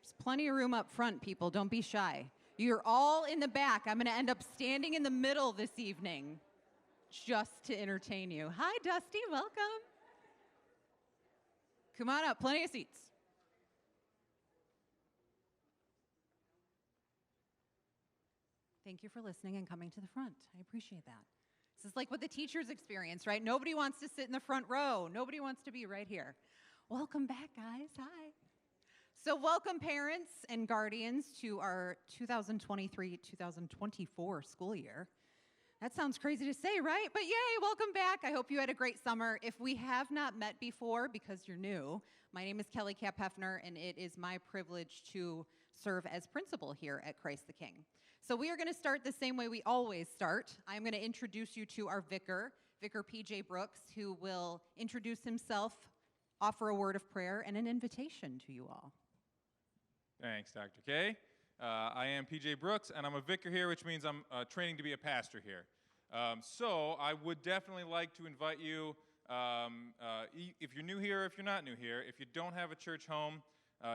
There's plenty of room up front, people. Don't be shy. You're all in the back. I'm going to end up standing in the middle this evening just to entertain you. Hi, Dusty. Welcome. Come on up. Plenty of seats. Thank you for listening and coming to the front. I appreciate that. This is like what the teachers experience, right? Nobody wants to sit in the front row. Nobody wants to be right here. Welcome back, guys. Hi. So welcome, parents and guardians, to our 2023-2024 school year. That sounds crazy to say, right? But yay, welcome back. I hope you had a great summer. If we have not met before, because you're new, my name is Kelly Kapp-Hefner, and it is my privilege to serve as principal here at Christ the King. So we are going to start the same way we always start. I'm going to introduce you to our vicar, Vicar P.J. Brooks, who will introduce himself, offer a word of prayer, and an invitation to you all. Thanks, Dr. K. I am P.J. Brooks, and I'm a vicar here, which means I'm training to be a pastor here. So I would definitely like to invite you, if you're new here, if you're not new here, if you don't have a church home,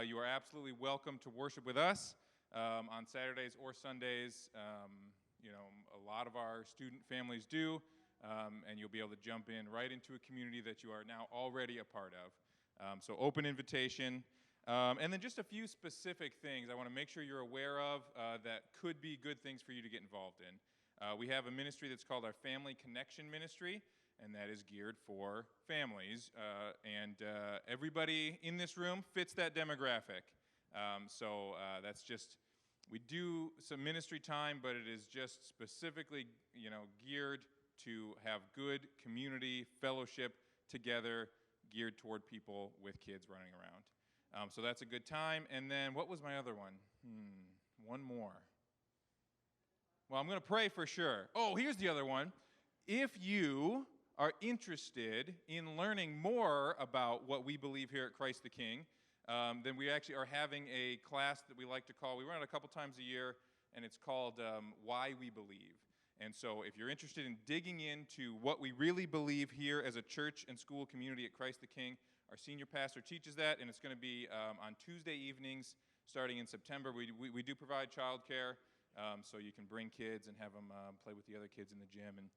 you are absolutely welcome to worship with us on Saturdays or Sundays. A lot of our student families do, and you'll be able to jump in right into a community that you are now already a part of. So open invitation. And then just a few specific things I want to make sure you're aware of that could be good things for you to get involved in. We have a ministry that's called our Family Connection Ministry, and that is geared for families. And everybody in this room fits that demographic. So that's just, we do some ministry time, but it is just specifically, geared to have good community fellowship together, geared toward people with kids running around. So that's a good time. And then what was my other one? One more. Well, I'm going to pray for sure. Oh, here's the other one. If you are interested in learning more about what we believe here at Christ the King, then we actually are having a class that we like to call, we run it a couple times a year, and it's called Why We Believe. And so if you're interested in digging into what we really believe here as a church and school community at Christ the King, our senior pastor teaches that, and it's going to be on Tuesday evenings starting in September. We do provide childcare, so you can bring kids and have them play with the other kids in the gym. And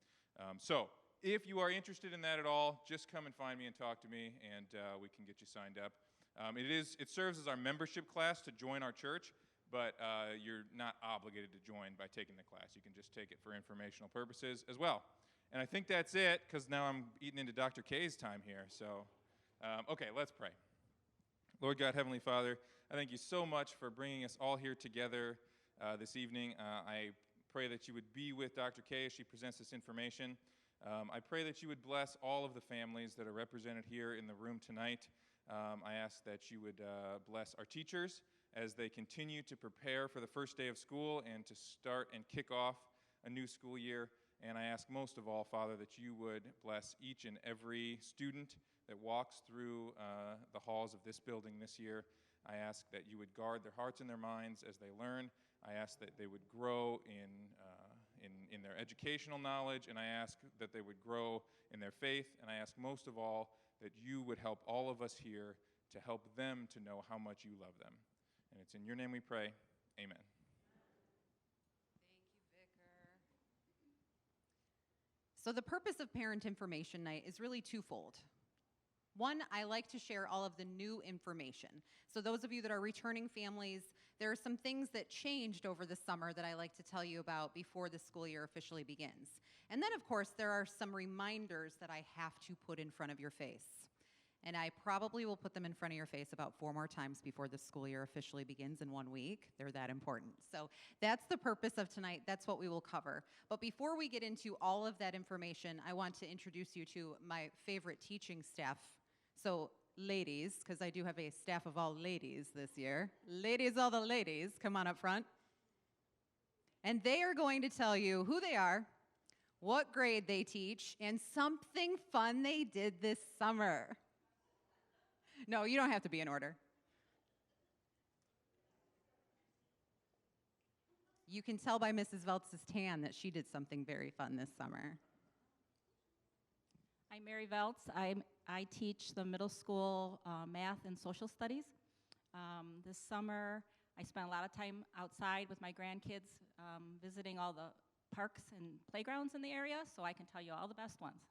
so if you are interested in that at all, just come and find me and talk to me, and we can get you signed up. It serves as our membership class to join our church, but you're not obligated to join by taking the class. You can just take it for informational purposes as well. And I think that's it, because now I'm eating into Dr. K's time here, so... Okay, let's pray. Lord God, Heavenly Father, I thank you so much for bringing us all here together this evening. I pray that you would be with Dr. K as she presents this information. I pray that you would bless all of the families that are represented here in the room tonight. I ask that you would bless our teachers as they continue to prepare for the first day of school and to start and kick off a new school year. And I ask most of all, Father, that you would bless each and every student that walks through the halls of this building this year. I ask that you would guard their hearts and their minds as they learn. I ask that they would grow in their educational knowledge, and I ask that they would grow in their faith, and I ask most of all that you would help all of us here to help them to know how much you love them. And it's in your name we pray. Amen. Thank you, Vicar. So the purpose of Parent Information Night is really twofold. One, I like to share all of the new information. So those of you that are returning families, there are some things that changed over the summer that I like to tell you about before the school year officially begins. And then, of course, there are some reminders that I have to put in front of your face. And I probably will put them in front of your face about 4 more times before the school year officially begins in 1 week. They're that important. So that's the purpose of tonight. That's what we will cover. But before we get into all of that information, I want to introduce you to my favorite teaching staff. So ladies, because I do have a staff of all ladies this year. Ladies, all the ladies, come on up front. And they are going to tell you who they are, what grade they teach, and something fun they did this summer. No, you don't have to be in order. You can tell by Mrs. Veltz's tan that she did something very fun this summer. I'm Mary Veltz. I teach the middle school math and social studies. This summer, I spent a lot of time outside with my grandkids, visiting all the parks and playgrounds in the area, so I can tell you all the best ones.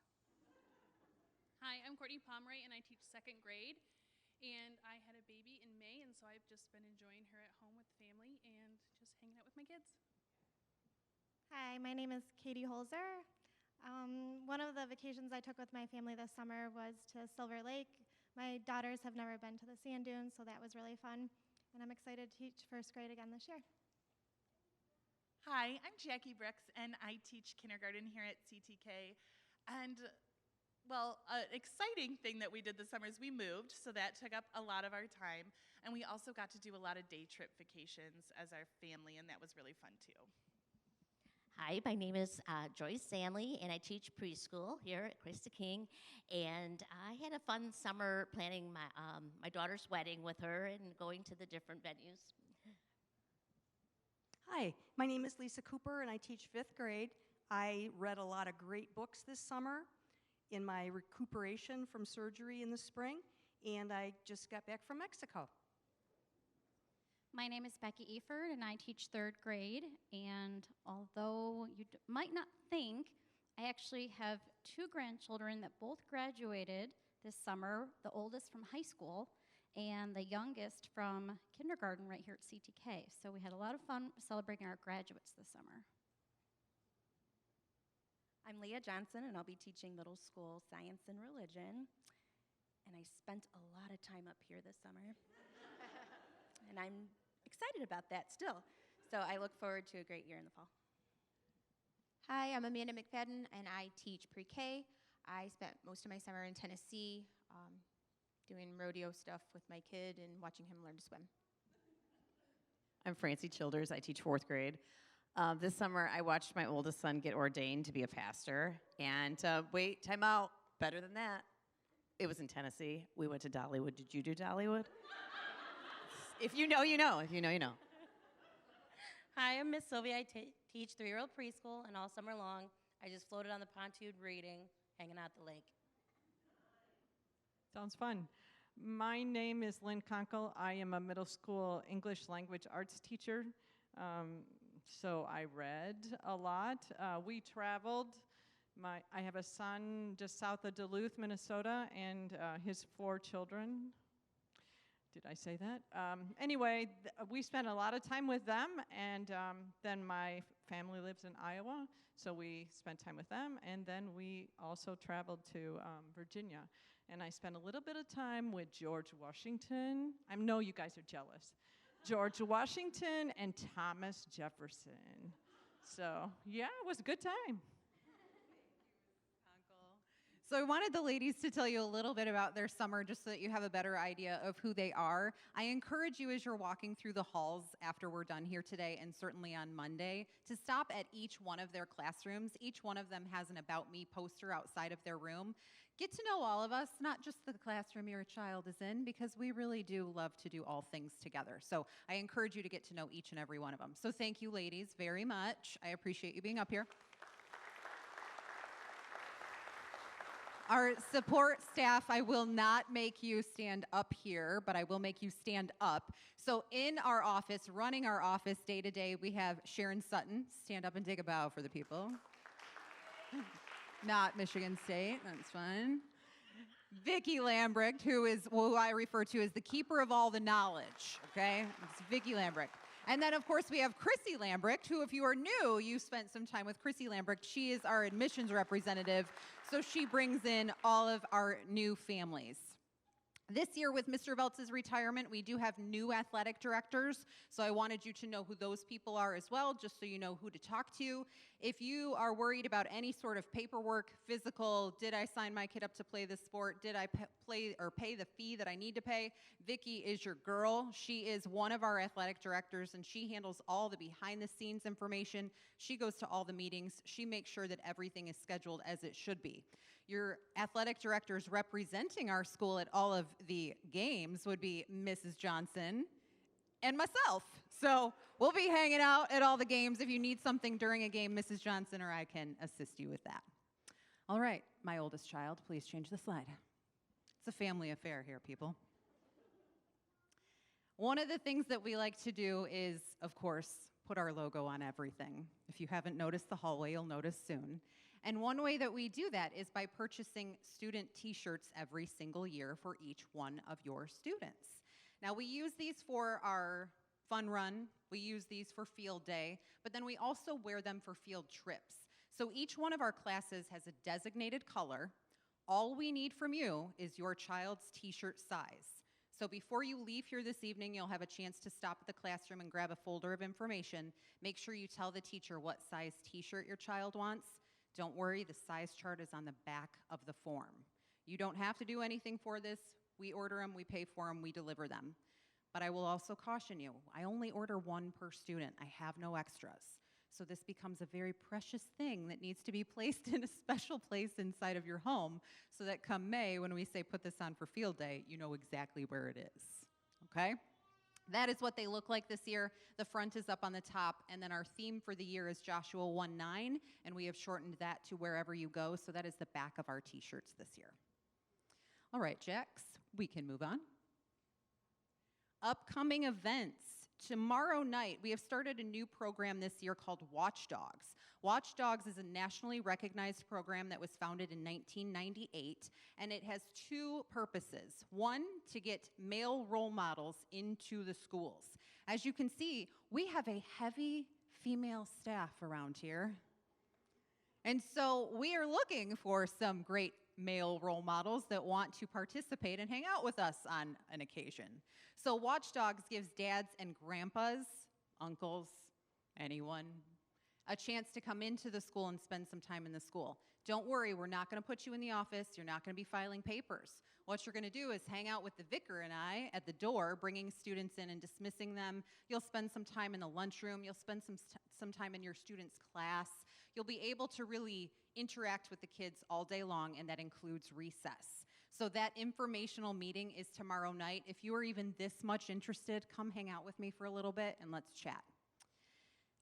Hi, I'm Courtney Pomeroy, and I teach second grade. And I had a baby in May, and so I've just been enjoying her at home with family and just hanging out with my kids. Hi, my name is Katie Holzer. One of the vacations I took with my family this summer was to Silver Lake. My daughters have never been to the sand dunes, so that was really fun. And I'm excited to teach first grade again this year. Hi, I'm Jackie Brooks, and I teach kindergarten here at CTK. And, well, an exciting thing that we did this summer is we moved, so that took up a lot of our time. And we also got to do a lot of day trip vacations as our family, and that was really fun, too. Hi, my name is Joyce Sandley, and I teach preschool here at Krista King. And I had a fun summer planning my daughter's wedding with her and going to the different venues. Hi, my name is Lisa Cooper, and I teach fifth grade. I read a lot of great books this summer in my recuperation from surgery in the spring, and I just got back from Mexico. My name is Becky Eford, and I teach third grade. And although you might not think, I actually have two grandchildren that both graduated this summer, the oldest from high school and the youngest from kindergarten right here at CTK. So we had a lot of fun celebrating our graduates this summer. I'm Leah Johnson, and I'll be teaching middle school science and religion. And I spent a lot of time up here this summer. And I'm excited about that still. So I look forward to a great year in the fall. Hi, I'm Amanda McFadden, and I teach pre-K. I spent most of my summer in Tennessee doing rodeo stuff with my kid and watching him learn to swim. I'm Francie Childers. I teach fourth grade. This summer, I watched my oldest son get ordained to be a pastor. And wait, time out. Better than that. It was in Tennessee. We went to Dollywood. Did you do Dollywood? If you know, you know. If you know, you know. Hi, I'm Miss Sylvia. I teach 3-year-old preschool, and all summer long, I just floated on the pontoon reading, hanging out at the lake. Sounds fun. My name is Lynn Conkle. I am a middle school English language arts teacher. So I read a lot. We traveled. I have a son just south of Duluth, Minnesota, and his 4 children. Did I say that? Anyway, we spent a lot of time with them, and then my family lives in Iowa, so we spent time with them, and then we also traveled to Virginia, and I spent a little bit of time with George Washington. I know you guys are jealous. George Washington and Thomas Jefferson. So, yeah, it was a good time. So I wanted the ladies to tell you a little bit about their summer just so that you have a better idea of who they are. I encourage you as you're walking through the halls after we're done here today and certainly on Monday to stop at each one of their classrooms. Each one of them has an About Me poster outside of their room. Get to know all of us, not just the classroom your child is in, because we really do love to do all things together. So I encourage you to get to know each and every one of them. So thank you, ladies, very much. I appreciate you being up here. Our support staff, I will not make you stand up here, but I will make you stand up. So in our office, running our office day to day, we have Sharon Sutton. Stand up and take a bow for the people. Not Michigan State, that's fine. Vicki Lambrecht, who I refer to as the keeper of all the knowledge, okay? It's Vicki Lambrecht. And then, of course, we have Chrissy Lambrecht, who, if you are new, you spent some time with Chrissy Lambrecht. She is our admissions representative, so she brings in all of our new families. This year, with Mr. Veltz's retirement, we do have new athletic directors, so I wanted you to know who those people are as well, just so you know who to talk to. If you are worried about any sort of paperwork, physical, did I sign my kid up to play this sport, did I pay the fee that I need to pay, Vicki is your girl. She is one of our athletic directors, and she handles all the behind-the-scenes information. She goes to all the meetings. She makes sure that everything is scheduled as it should be. Your athletic directors representing our school at all of the games would be Mrs. Johnson and myself. So we'll be hanging out at all the games. If you need something during a game, Mrs. Johnson or I can assist you with that. All right, my oldest child, please change the slide. It's a family affair here, people. One of the things that we like to do is, of course, put our logo on everything. If you haven't noticed the hallway, you'll notice soon. And one way that we do that is by purchasing student t-shirts every single year for each one of your students. Now, we use these for our fun run, we use these for field day, but then we also wear them for field trips. So each one of our classes has a designated color. All we need from you is your child's t-shirt size. So before you leave here this evening, you'll have a chance to stop at the classroom and grab a folder of information. Make sure you tell the teacher what size t-shirt your child wants. Don't worry, the size chart is on the back of the form. You don't have to do anything for this. We order them, we pay for them, we deliver them. But I will also caution you, I only order one per student. I have no extras. So this becomes a very precious thing that needs to be placed in a special place inside of your home so that come May, when we say put this on for field day, you know exactly where it is, okay? That is what they look like this year. The front is up on the top, and then our theme for the year is Joshua 1:9, and we have shortened that to wherever you go, so that is the back of our t-shirts this year. All right, Jax, we can move on. Upcoming events. Tomorrow night, we have started a new program this year called Watchdogs. Watchdogs is a nationally recognized program that was founded in 1998, and it has two purposes. One, to get male role models into the schools. As you can see, we have a heavy female staff around here. And so we are looking for some great male role models that want to participate and hang out with us on an occasion. So Watchdogs gives dads and grandpas, uncles, anyone, a chance to come into the school and spend some time in the school. Don't worry, we're not going to put you in the office. You're not going to be filing papers. What you're going to do is hang out with the vicar and I at the door, bringing students in and dismissing them. You'll spend some time in the lunchroom. You'll spend some time in your students' class. You'll be able to really interact with the kids all day long, and that includes recess. So that informational meeting is tomorrow night. If you are even this much interested, come hang out with me for a little bit and let's chat.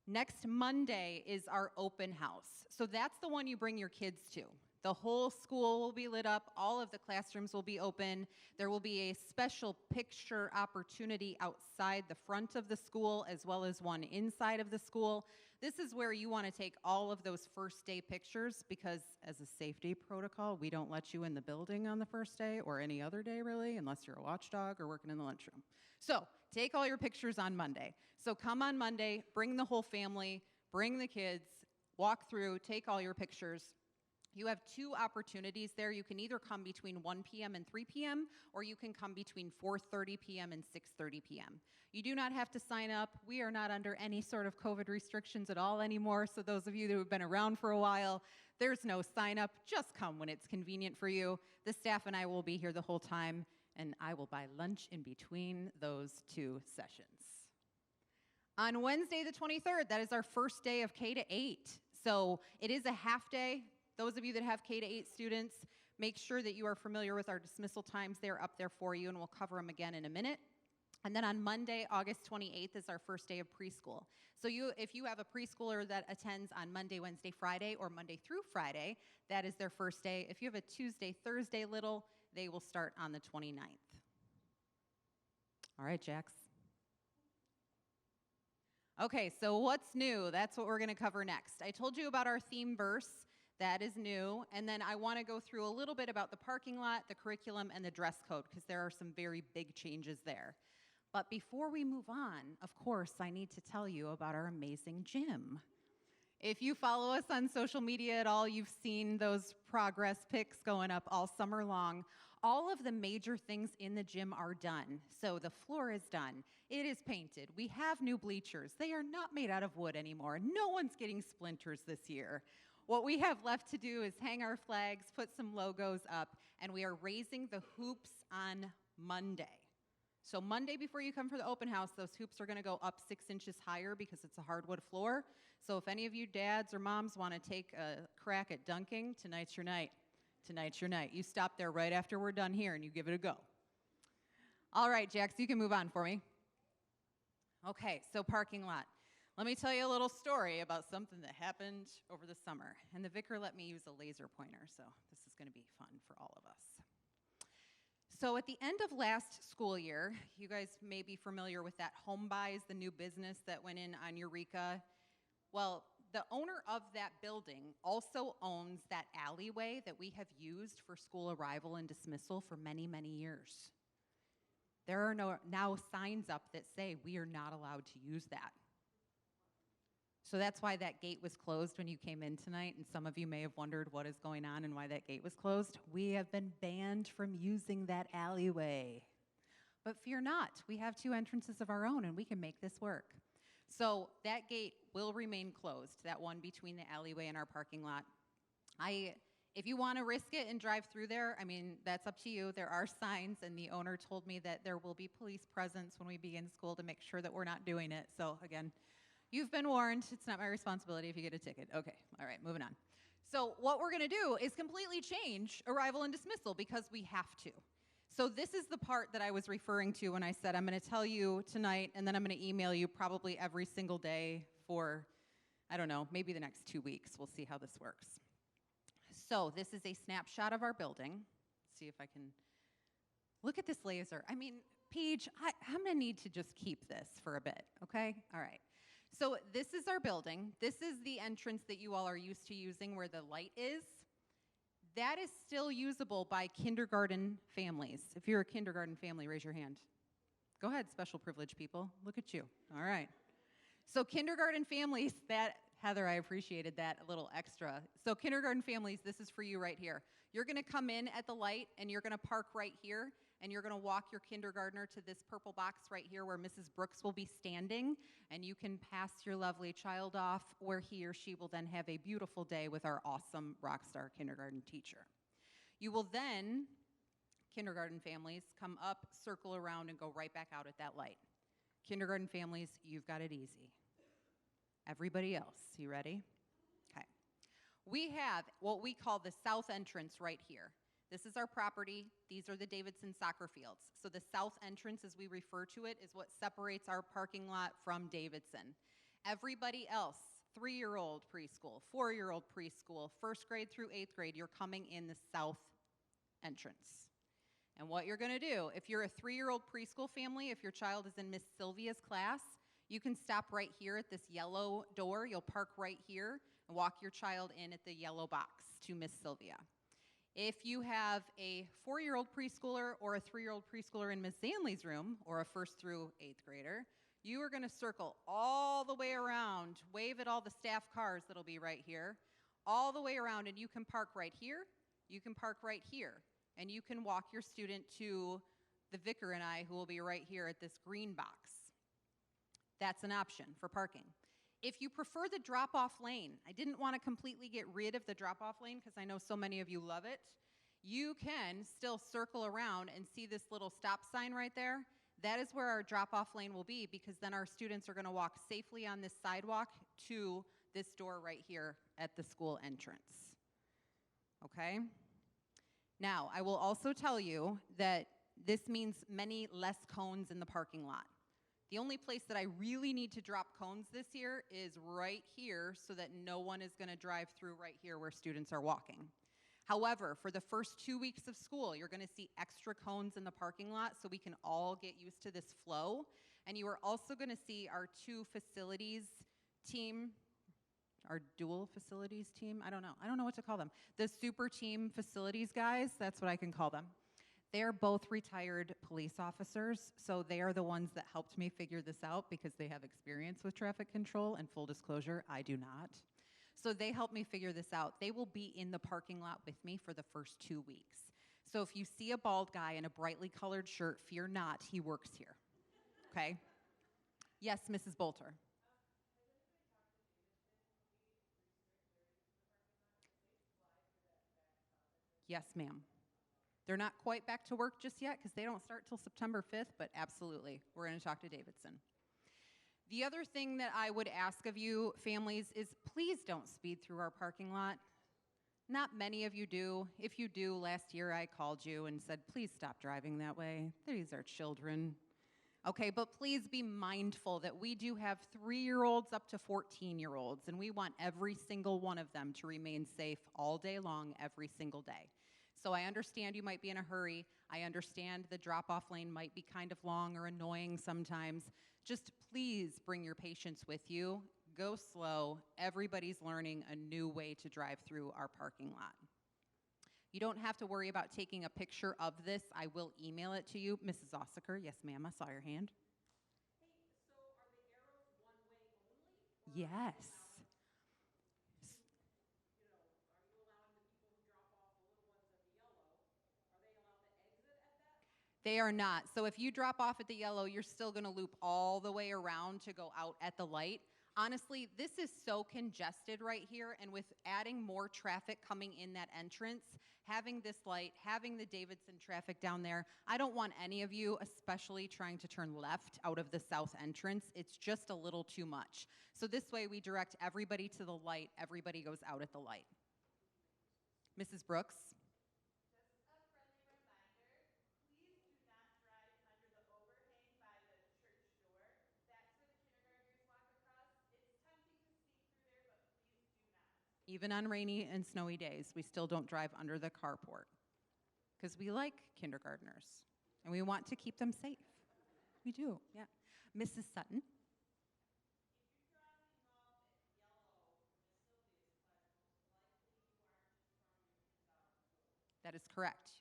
Next Monday is our open house. So that's the one you bring your kids to. The whole school will be lit up. All of the classrooms will be open. There will be a special picture opportunity outside the front of the school as well as one inside of the school. This is where you want to take all of those first day pictures because as a safety protocol, we don't let you in the building on the first day or any other day really, unless you're a watchdog or working in the lunchroom. So take all your pictures on Monday. So come on Monday, bring the whole family, bring the kids, walk through, take all your pictures. You have two opportunities there. You can either come between 1 p.m. and 3 p.m., or you can come between 4:30 p.m. and 6:30 p.m. You do not have to sign up. We are not under any sort of COVID restrictions at all anymore, so those of you that have been around for a while, there's no sign up. Just come when it's convenient for you. The staff and I will be here the whole time, and I will buy lunch in between those two sessions. On Wednesday the 23rd, that is our first day of K-8. So it is a half day. Those of you that have K-8 students, make sure that you are familiar with our dismissal times. They're up there for you, and we'll cover them again in a minute. And then on Monday, August 28th, is our first day of preschool. So if you have a preschooler that attends on Monday, Wednesday, Friday, or Monday through Friday, that is their first day. If you have a Tuesday, Thursday little, they will start on the 29th. All right, Jax. Okay, so what's new? That's what we're going to cover next. I told you about our theme verse. That is new. And then I want to go through a little bit about the parking lot, the curriculum, and the dress code, because there are some very big changes there. But before we move on, of course, I need to tell you about our amazing gym. If you follow us on social media at all, you've seen those progress pics going up all summer long. All of the major things in the gym are done. So the floor is done. It is painted. We have new bleachers. They are not made out of wood anymore. No one's getting splinters this year. What we have left to do is hang our flags, put some logos up, and we are raising the hoops on Monday. So Monday before you come for the open house, those hoops are going to go up 6 inches higher because it's a hardwood floor. So if any of you dads or moms want to take a crack at dunking, tonight's your night. Tonight's your night. You stop there right after we're done here and you give it a go. All right, Jax, you can move on for me. Okay, so parking lot. Let me tell you a little story about something that happened over the summer. And the vicar let me use a laser pointer, so this is going to be fun for all of us. So at the end of last school year, you guys may be familiar with that Home Buys, the new business that went in on Eureka. Well, the owner of that building also owns that alleyway that we have used for school arrival and dismissal for many, many years. There are now signs up that say we are not allowed to use that. So that's why that gate was closed when you came in tonight, and some of you may have wondered what is going on and why that gate was closed. We have been banned from using that alleyway. But fear not, we have 2 entrances of our own, and we can make this work. So that gate will remain closed, that one between the alleyway and our parking lot. If you want to risk it and drive through there, I mean, that's up to you. There are signs, and the owner told me that there will be police presence when we begin school to make sure that we're not doing it. So again, you've been warned. It's not my responsibility if you get a ticket. Okay, all right, moving on. So what we're going to do is completely change arrival and dismissal because we have to. So this is the part that I was referring to when I said I'm going to tell you tonight, and then I'm going to email you probably every single day for, I don't know, maybe the next 2 weeks. We'll see how this works. So this is a snapshot of our building. See if I can look at this laser. I mean, Paige, I'm going to need to just keep this for a bit, okay? All right. So this is our building. This is the entrance that you all are used to using where the light is. That is still usable by kindergarten families. If you're a kindergarten family, raise your hand. Go ahead, special privilege people. Look at you. All right. So kindergarten families, Heather, I appreciated that a little extra. So kindergarten families, this is for you right here. You're going to come in at the light, and you're going to park right here, and you're going to walk your kindergartner to this purple box right here where Mrs. Brooks will be standing, and you can pass your lovely child off where he or she will then have a beautiful day with our awesome rock star kindergarten teacher. You will then, kindergarten families, come up, circle around, and go right back out at that light. Kindergarten families, you've got it easy. Everybody else, you ready? Okay. We have what we call the south entrance right here. This is our property. These are the Davidson soccer fields. So the south entrance, as we refer to it, is what separates our parking lot from Davidson. Everybody else, 3-year-old preschool, 4-year-old preschool, 1st grade through 8th grade, you're coming in the south entrance. And what you're going to do, if you're a 3-year-old preschool family, if your child is in Miss Sylvia's class, you can stop right here at this yellow door. You'll park right here and walk your child in at the yellow box to Miss Sylvia. If you have a 4-year-old preschooler or a 3-year-old preschooler in Miss Zanley's room, or a 1st through 8th grader, you are going to circle all the way around, wave at all the staff cars that'll be right here, all the way around, and you can park right here, you can park right here, and you can walk your student to the vicar and I, who will be right here at this green box. That's an option for parking. If you prefer the drop-off lane, I didn't want to completely get rid of the drop-off lane because I know so many of you love it. You can still circle around and see this little stop sign right there. That is where our drop-off lane will be, because then our students are going to walk safely on this sidewalk to this door right here at the school entrance. Okay? Now, I will also tell you that this means many less cones in the parking lot. The only place that I really need to drop cones this year is right here, so that no one is going to drive through right here where students are walking. However, for the first 2 weeks of school, you're going to see extra cones in the parking lot so we can all get used to this flow. And you are also going to see our 2 facilities team, our dual facilities team, I don't know what to call them. The super team facilities guys, that's what I can call them. They're both retired police officers, so they are the ones that helped me figure this out because they have experience with traffic control, and full disclosure, I do not. So they helped me figure this out. They will be in the parking lot with me for the first 2 weeks. So if you see a bald guy in a brightly colored shirt, fear not, he works here, okay? Yes, Mrs. Bolter. Yes, ma'am. They're not quite back to work just yet because they don't start till September 5th, but absolutely, we're going to talk to Davidson. The other thing that I would ask of you, families, is please don't speed through our parking lot. Not many of you do. If you do, last year I called you and said, please stop driving that way. These are children. Okay, but please be mindful that we do have 3-year-olds up to 14-year-olds, and we want every single one of them to remain safe all day long, every single day. So I understand you might be in a hurry. I understand the drop-off lane might be kind of long or annoying sometimes. Just please bring your patience with you. Go slow. Everybody's learning a new way to drive through our parking lot. You don't have to worry about taking a picture of this. I will email it to you. Mrs. Ossaker, yes, ma'am, I saw your hand. Yes. They are not. So if you drop off at the yellow, you're still going to loop all the way around to go out at the light. Honestly, this is so congested right here, and with adding more traffic coming in that entrance, having this light, having the Davidson traffic down there, I don't want any of you, especially trying to turn left out of the south entrance. It's just a little too much. So this way we direct everybody to the light, everybody goes out at the light. Mrs. Brooks? Even on rainy and snowy days, we still don't drive under the carport because we like kindergartners and we want to keep them safe. We do, yeah. Mrs. Sutton? That is correct.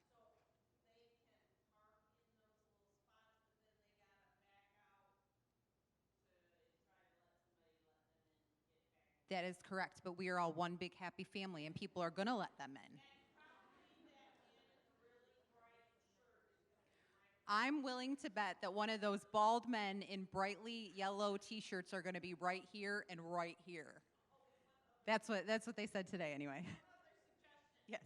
That is correct, but we are all one big happy family and people are going to let them in. I'm willing to bet that one of those bald men in brightly yellow t-shirts are going to be right here and right here. That's what they said today anyway. Yes.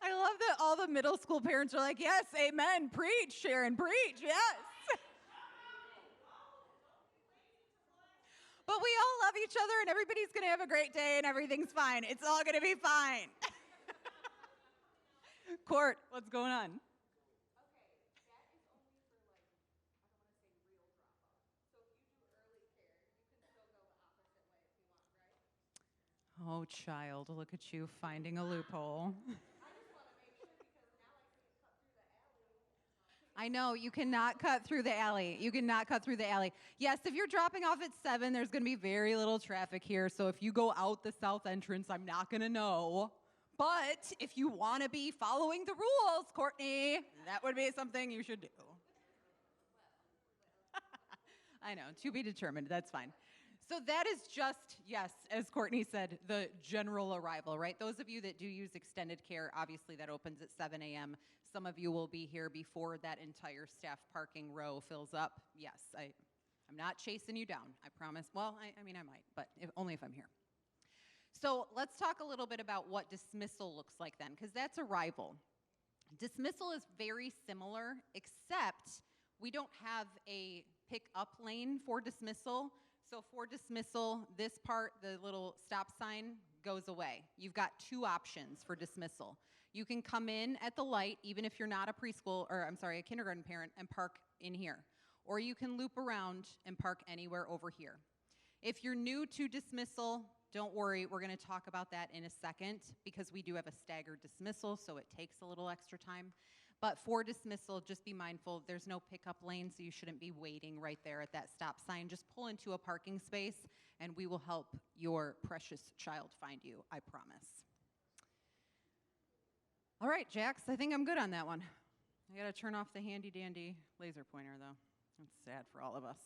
I love that all the middle school parents are like, yes, amen, preach, Sharon, preach, yes. But we all love each other and everybody's going to have a great day and everything's fine. It's all going to be fine. Court, what's going on? Oh, child, look at you finding a loophole. I know, you cannot cut through the alley. You cannot cut through the alley. Yes, if you're dropping off at 7, there's going to be very little traffic here. So if you go out the south entrance, I'm not going to know. But if you want to be following the rules, Courtney, that would be something you should do. I know, to be determined. That's fine. So that is just, yes, as Courtney said, the general arrival, right? Those of you that do use extended care, obviously that opens at 7 a.m. Some of you will be here before that entire staff parking row fills up. Yes, I'm not chasing you down, I promise. Well, I mean, I might, but only if I'm here. So let's talk a little bit about what dismissal looks like then, because that's arrival. Dismissal is very similar, except we don't have a pick-up lane for dismissal. So for dismissal, this part, the little stop sign, goes away. You've got 2 options for dismissal. You can come in at the light, even if you're not a preschool, or I'm sorry, a kindergarten parent, and park in here. Or you can loop around and park anywhere over here. If you're new to dismissal, don't worry, we're going to talk about that in a second because we do have a staggered dismissal, so it takes a little extra time. But for dismissal, just be mindful, there's no pickup lane, so you shouldn't be waiting right there at that stop sign. Just pull into a parking space, and we will help your precious child find you, I promise. All right, Jax, I think I'm good on that one. I got to turn off the handy-dandy laser pointer, though. That's sad for all of us.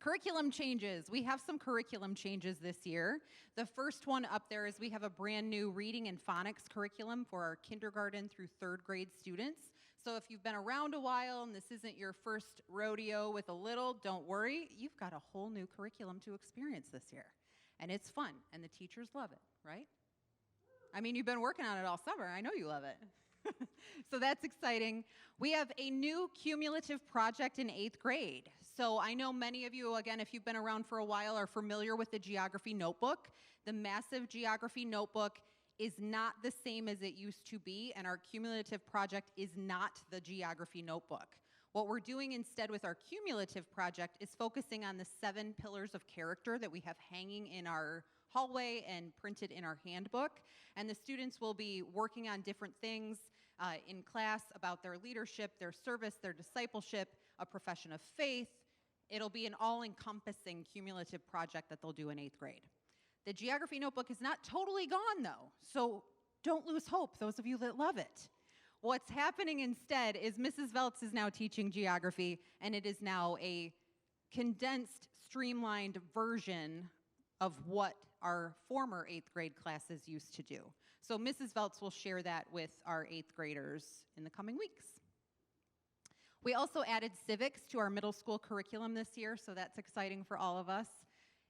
Curriculum changes. We have some curriculum changes this year. The first one up there is we have a brand new reading and phonics curriculum for our kindergarten through 3rd grade students. So if you've been around a while and this isn't your first rodeo with a little, don't worry. You've got a whole new curriculum to experience this year. And it's fun, and the teachers love it, right? I mean, you've been working on it all summer. I know you love it. So that's exciting. We have a new cumulative project in 8th grade. So I know many of you, again, if you've been around for a while, are familiar with the geography notebook. The massive geography notebook is not the same as it used to be, and our cumulative project is not the geography notebook. What we're doing instead with our cumulative project is focusing on the 7 pillars of character that we have hanging in our hallway and printed in our handbook. And the students will be working on different things in class about their leadership, their service, their discipleship, a profession of faith. It'll be an all-encompassing cumulative project that they'll do in 8th grade. The geography notebook is not totally gone, though, so don't lose hope, those of you that love it. What's happening instead is Mrs. Veltz is now teaching geography, and it is now a condensed, streamlined version of what our former 8th grade classes used to do. So Mrs. Veltz will share that with our 8th graders in the coming weeks. We also added civics to our middle school curriculum this year, so that's exciting for all of us.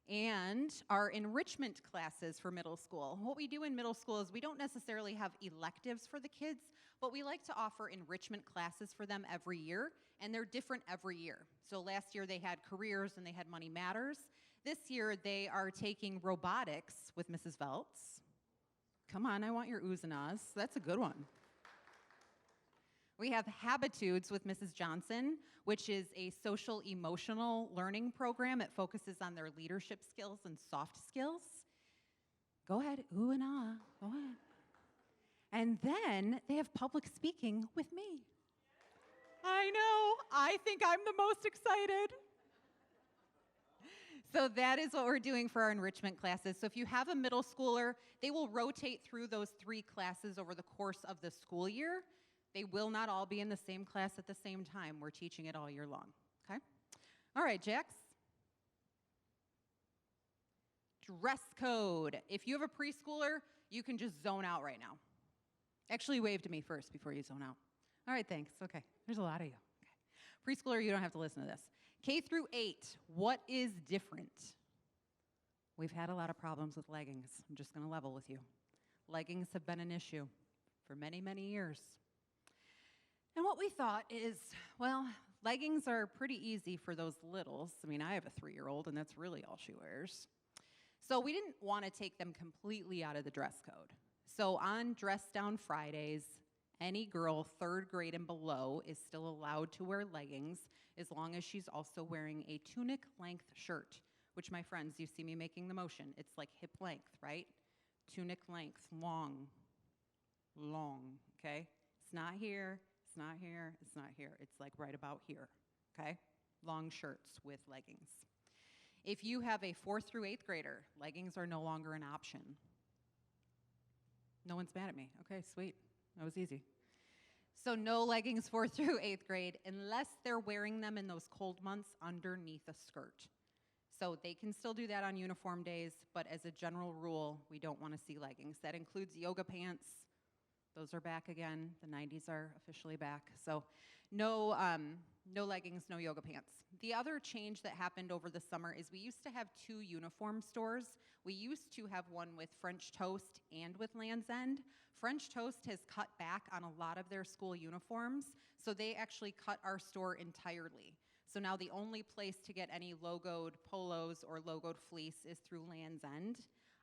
And our enrichment classes for middle school. What we do in middle school is we don't necessarily have electives for the kids, but we like to offer enrichment classes for them every year, and they're different every year. So last year they had careers and they had Money Matters. This year they are taking robotics with Mrs. Veltz. Come on, I want your oohs and ahs. That's a good one. We have Habitudes with Mrs. Johnson, which is a social emotional learning program. It focuses on their leadership skills and soft skills. Go ahead, ooh and ah, go ahead. And then they have public speaking with me. I know, I think I'm the most excited. So that is what we're doing for our enrichment classes. So if you have a middle schooler, they will rotate through those 3 classes over the course of the school year. They will not all be in the same class at the same time. We're teaching it all year long, okay? All right, Jax. Dress code. If you have a preschooler, you can just zone out right now. Actually, wave to me first before you zone out. All right, thanks. Okay, there's a lot of you. Okay. Preschooler, you don't have to listen to this. K through 8, what is different? We've had a lot of problems with leggings. I'm just going to level with you. Leggings have been an issue for many, many years. And what we thought is, well, leggings are pretty easy for those littles. I mean, I have a 3-year-old, and that's really all she wears. So we didn't want to take them completely out of the dress code. So on Dress Down Fridays, any girl 3rd grade and below is still allowed to wear leggings as long as she's also wearing a tunic-length shirt, which, my friends, you see me making the motion. It's like hip length, right? Tunic length, long, okay? It's not here. It's not here, it's not here. It's like right about here, okay? Long shirts with leggings. If you have a 4th through 8th grader, leggings are no longer an option. No one's mad at me. Okay, sweet. That was easy. So no leggings 4th through 8th grade unless they're wearing them in those cold months underneath a skirt. So they can still do that on uniform days, but as a general rule, we don't want to see leggings. That includes yoga pants. Those are back again. The 90s are officially back. So no leggings, no yoga pants. The other change that happened over the summer is we used to have 2 uniform stores. We used to have one with French Toast and with Land's End. French Toast has cut back on a lot of their school uniforms, so they actually cut our store entirely. So now the only place to get any logoed polos or logoed fleece is through Land's End.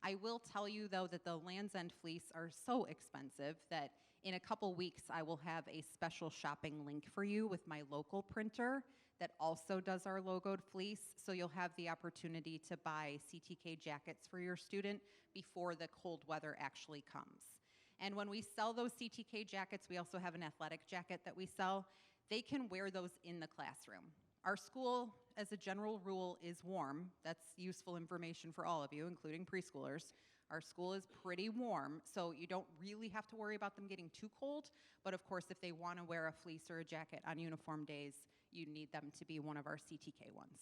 I will tell you, though, that the Land's End fleece are so expensive that in a couple weeks I will have a special shopping link for you with my local printer that also does our logoed fleece, so you'll have the opportunity to buy CTK jackets for your student before the cold weather actually comes. And when we sell those CTK jackets, we also have an athletic jacket that we sell. They can wear those in the classroom. Our school, as a general rule, is warm. That's useful information for all of you, including preschoolers. Our school is pretty warm, so you don't really have to worry about them getting too cold. But of course, if they want to wear a fleece or a jacket on uniform days, you need them to be one of our CTK ones.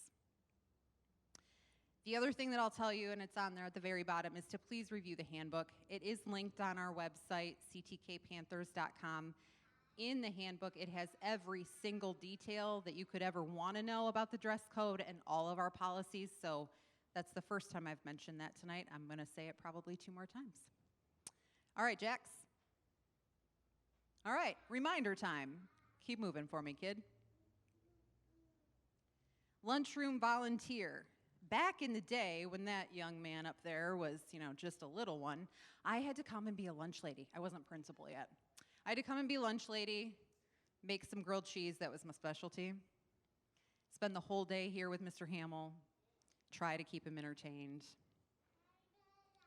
The other thing that I'll tell you, and it's on there at the very bottom, is to please review the handbook. It is linked on our website, ctkpanthers.com. In the handbook, it has every single detail that you could ever want to know about the dress code and all of our policies. So that's the first time I've mentioned that tonight. I'm going to say it probably 2 more times. All right, Jax. All right, reminder time. Keep moving for me, kid. Lunchroom volunteer. Back in the day when that young man up there was, just a little one, I had to come and be a lunch lady. I wasn't principal yet. I had to come and be lunch lady, make some grilled cheese, that was my specialty. Spend the whole day here with Mr. Hamill, try to keep him entertained.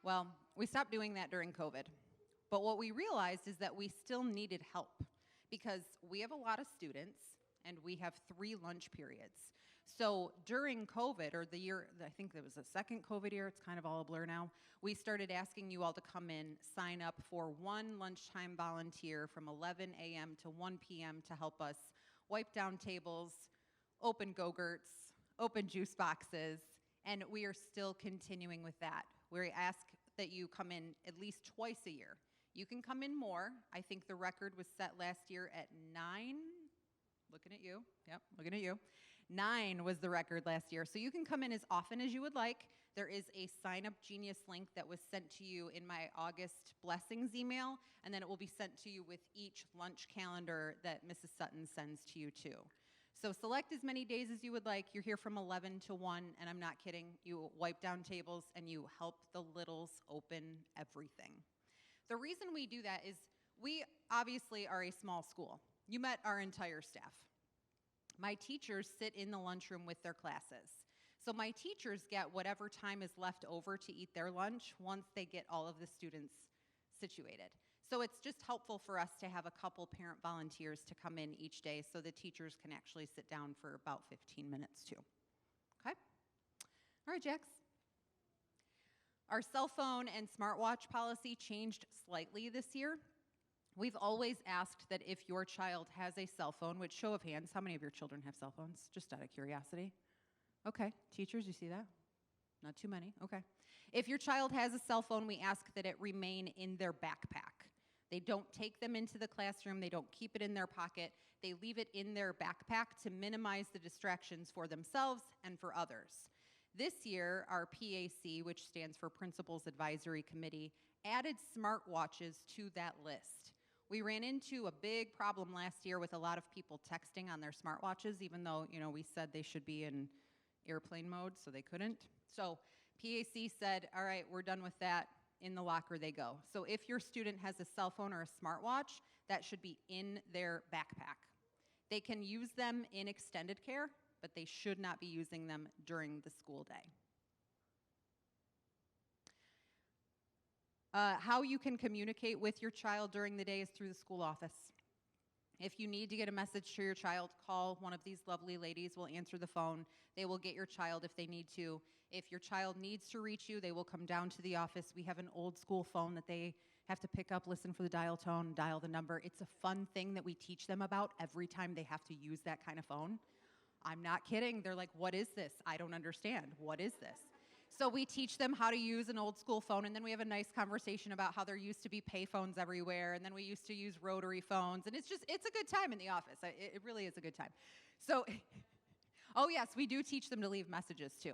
Well, we stopped doing that during COVID. But what we realized is that we still needed help because we have a lot of students and we have 3 lunch periods. So during COVID, or the year, I think it was the second COVID year, it's kind of all a blur now, we started asking you all to come in, sign up for 1 lunchtime volunteer from 11 a.m. to 1 p.m. to help us wipe down tables, open Go-Gurts, open juice boxes, and we are still continuing with that. We ask that you come in at least twice a year. You can come in more. I think the record was set last year at 9. Looking at you. Yep, looking at you. 9 was the record last year. So you can come in as often as you would like. There is a Sign Up Genius link that was sent to you in my August blessings email, and then it will be sent to you with each lunch calendar that Mrs. Sutton sends to you too. So select as many days as you would like. You're here from 11 to 1, and I'm not kidding. You wipe down tables and you help the littles open everything. The reason we do that is we obviously are a small school. You met our entire staff. My teachers sit in the lunchroom with their classes. So my teachers get whatever time is left over to eat their lunch once they get all of the students situated. So it's just helpful for us to have a couple parent volunteers to come in each day so the teachers can actually sit down for about 15 minutes too. Okay? All right, Jax. Our cell phone and smartwatch policy changed slightly this year. We've always asked that if your child has a cell phone, which show of hands, how many of your children have cell phones? Just out of curiosity. Okay, teachers, you see that? Not too many, okay. If your child has a cell phone, we ask that it remain in their backpack. They don't take them into the classroom, they don't keep it in their pocket, they leave it in their backpack to minimize the distractions for themselves and for others. This year, our PAC, which stands for Principals Advisory Committee, added smartwatches to that list. We ran into a big problem last year with a lot of people texting on their smartwatches, even though, we said they should be in airplane mode, so they couldn't. So PAC said, all right, we're done with that. In the locker they go. So if your student has a cell phone or a smartwatch, that should be in their backpack. They can use them in extended care, but they should not be using them during the school day. How you can communicate with your child during the day is through the school office. If you need to get a message to your child, call one of these lovely ladies. Will answer the phone. They will get your child if they need to. If your child needs to reach you, they will come down to the office. We have an old school phone that they have to pick up, listen for the dial tone, dial the number. It's a fun thing that we teach them about every time they have to use that kind of phone. I'm not kidding. They're like, what is this? I don't understand. What is this? So we teach them how to use an old school phone, and then we have a nice conversation about how there used to be pay phones everywhere, and then we used to use rotary phones, and it's a good time in the office. It really is a good time. So, oh yes, we do teach them to leave messages too.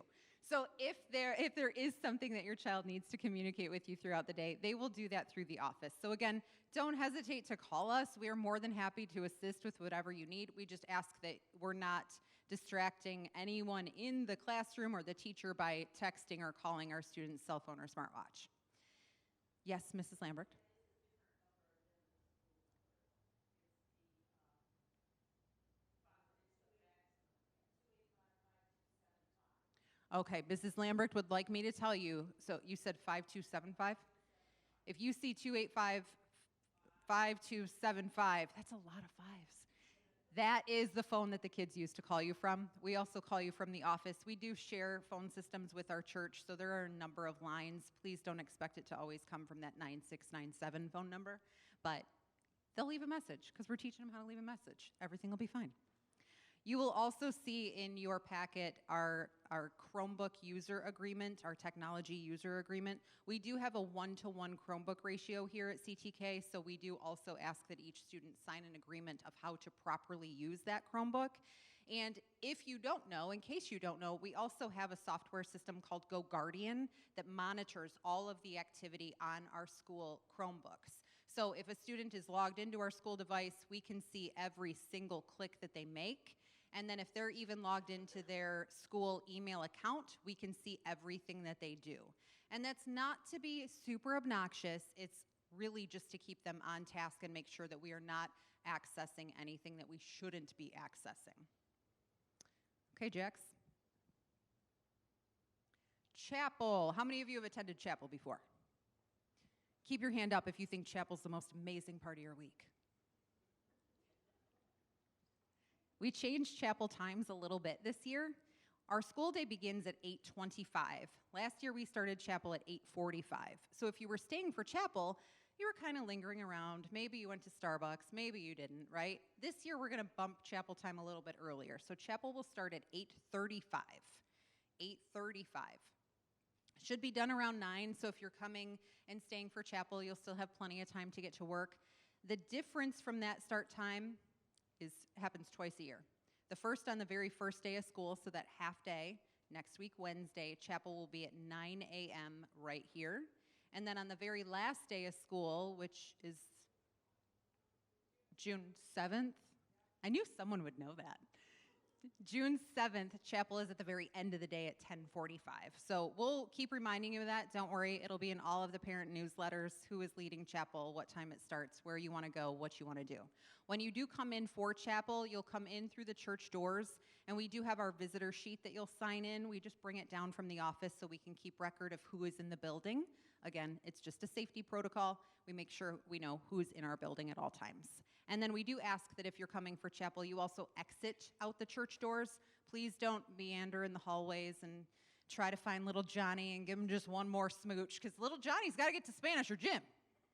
So if there is something that your child needs to communicate with you throughout the day, they will do that through the office. So again, don't hesitate to call us. We are more than happy to assist with whatever you need. We just ask that we're not distracting anyone in the classroom or the teacher by texting or calling our student's cell phone or smartwatch. Yes, Mrs. Lambert? Okay, Mrs. Lambert would like me to tell you, so you said 5275? If you see 285-5275, that's a lot of fives. That is the phone that the kids use to call you from. We also call you from the office. We do share phone systems with our church, so there are a number of lines. Please don't expect it to always come from that 9697 phone number, but they'll leave a message because we're teaching them how to leave a message. Everything will be fine. You will also see in your packet our Chromebook user agreement, our technology user agreement. We do have a 1-to-1 Chromebook ratio here at CTK, so we do also ask that each student sign an agreement of how to properly use that Chromebook. And if you don't know, in case you don't know, we also have a software system called GoGuardian that monitors all of the activity on our school Chromebooks. So if a student is logged into our school device, we can see every single click that they make. And then if they're even logged into their school email account, we can see everything that they do. And that's not to be super obnoxious. It's really just to keep them on task and make sure that we are not accessing anything that we shouldn't be accessing. Okay, Jax. Chapel. How many of you have attended chapel before? Keep your hand up if you think chapel's the most amazing part of your week. We changed chapel times a little bit this year. Our school day begins at 8:25. Last year we started chapel at 8:45. So if you were staying for chapel, you were kind of lingering around. Maybe you went to Starbucks, maybe you didn't, right? This year we're going to bump chapel time a little bit earlier. So chapel will start at 8:35. 8:35. Should be done around 9, so if you're coming and staying for chapel, you'll still have plenty of time to get to work. The difference from that start time happens twice a year. The first on the very first day of school, so that half day, next week, Wednesday, chapel will be at 9 a.m. right here. And then on the very last day of school, which is June 7th, I knew someone would know that. June 7th, chapel is at the very end of the day at 10:45. So we'll keep reminding you of that. Don't worry, it'll be in all of the parent newsletters, who is leading chapel, what time it starts, where you want to go, what you want to do. When you do come in for chapel, you'll come in through the church doors, and we do have our visitor sheet that you'll sign in. We just bring it down from the office so we can keep record of who is in the building. Again, it's just a safety protocol. We make sure we know who's in our building at all times. And then we do ask that if you're coming for chapel, you also exit out the church doors. Please don't meander in the hallways and try to find little Johnny and give him just one more smooch, because little Johnny's got to get to Spanish or gym.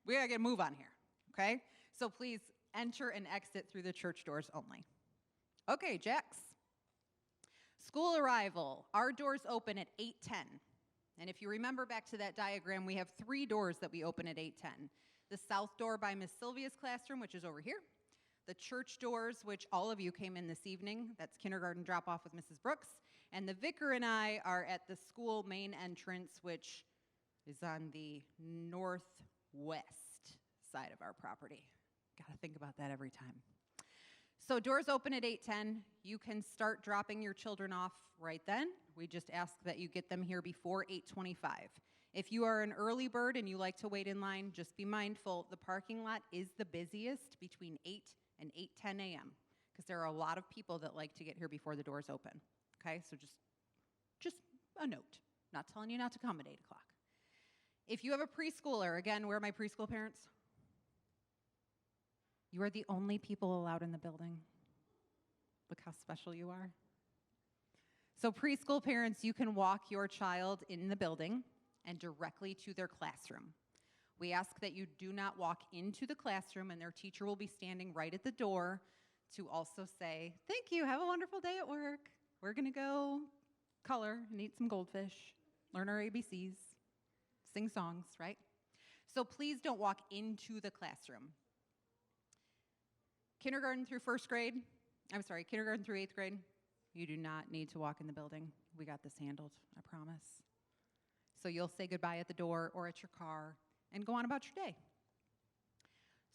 We got to get a move on here, okay? So please enter and exit through the church doors only. Okay, Jax. School arrival. Our doors open at 8:10. And if you remember back to that diagram, we have 3 doors that we open at 8:10. The south door by Miss Sylvia's classroom, which is over here. The church doors, which all of you came in this evening. That's kindergarten drop-off with Mrs. Brooks. And the vicar and I are at the school main entrance, which is on the northwest side of our property. Got to think about that every time. So doors open at 8:10. You can start dropping your children off right then. We just ask that you get them here before 8:25. If you are an early bird and you like to wait in line, just be mindful the parking lot is the busiest between 8 and 8:10 a.m. because there are a lot of people that like to get here before the doors open. Okay, so just a note. Not telling you not to come at 8 o'clock. If you have a preschooler, again, where are my preschool parents? You are the only people allowed in the building. Look how special you are. So preschool parents, you can walk your child in the building and directly to their classroom. We ask that you do not walk into the classroom, and their teacher will be standing right at the door to also say, "Thank you, have a wonderful day at work. We're gonna go color and eat some goldfish, learn our ABCs, sing songs," right? So please don't walk into the classroom. Kindergarten through 8th grade, you do not need to walk in the building. We got this handled, I promise. So you'll say goodbye at the door or at your car and go on about your day.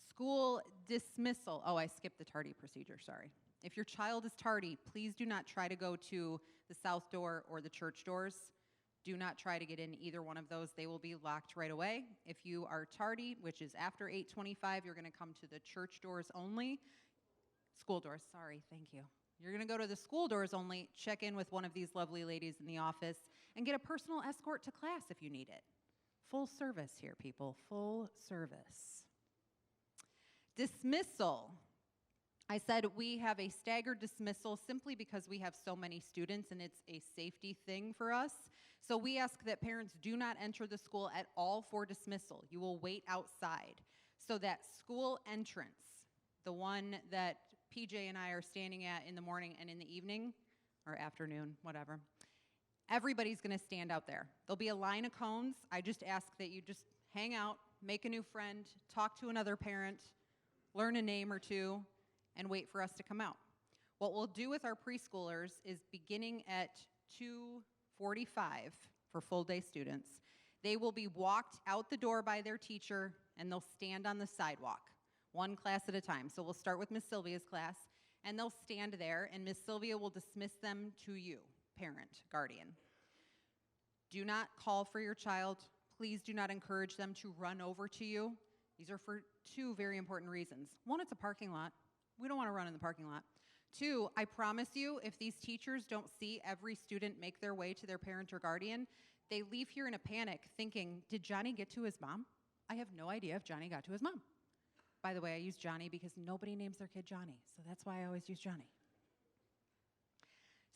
School dismissal. Oh, I skipped the tardy procedure, sorry. If your child is tardy, please do not try to go to the south door or the church doors. Do not try to get in either one of those. They will be locked right away. If you are tardy, which is after 8:25, you're going to come to the church doors only. School doors, sorry, thank you. You're going to go to the school doors only, check in with one of these lovely ladies in the office, and get a personal escort to class if you need it. Full service here, people, full service. Dismissal. I said we have a staggered dismissal simply because we have so many students and it's a safety thing for us. So we ask that parents do not enter the school at all for dismissal. You will wait outside. So that school entrance, the one that PJ and I are standing at in the morning and in the evening, or afternoon, whatever, everybody's going to stand out there. There'll be a line of cones. I just ask that you just hang out, make a new friend, talk to another parent, learn a name or two, and wait for us to come out. What we'll do with our preschoolers is beginning at 2:45 for full day students, they will be walked out the door by their teacher and they'll stand on the sidewalk, one class at a time. So we'll start with Miss Sylvia's class, And they'll stand there, and Miss Sylvia will dismiss them to you, parent, guardian. Do not call for your child. Please do not encourage them to run over to you. These are for two very important reasons. One, it's a parking lot. We don't want to run in the parking lot. Two, I promise you, if these teachers don't see every student make their way to their parent or guardian, they leave here in a panic thinking, did Johnny get to his mom? I have no idea if Johnny got to his mom. By the way, I use Johnny because nobody names their kid Johnny, so that's why I always use Johnny.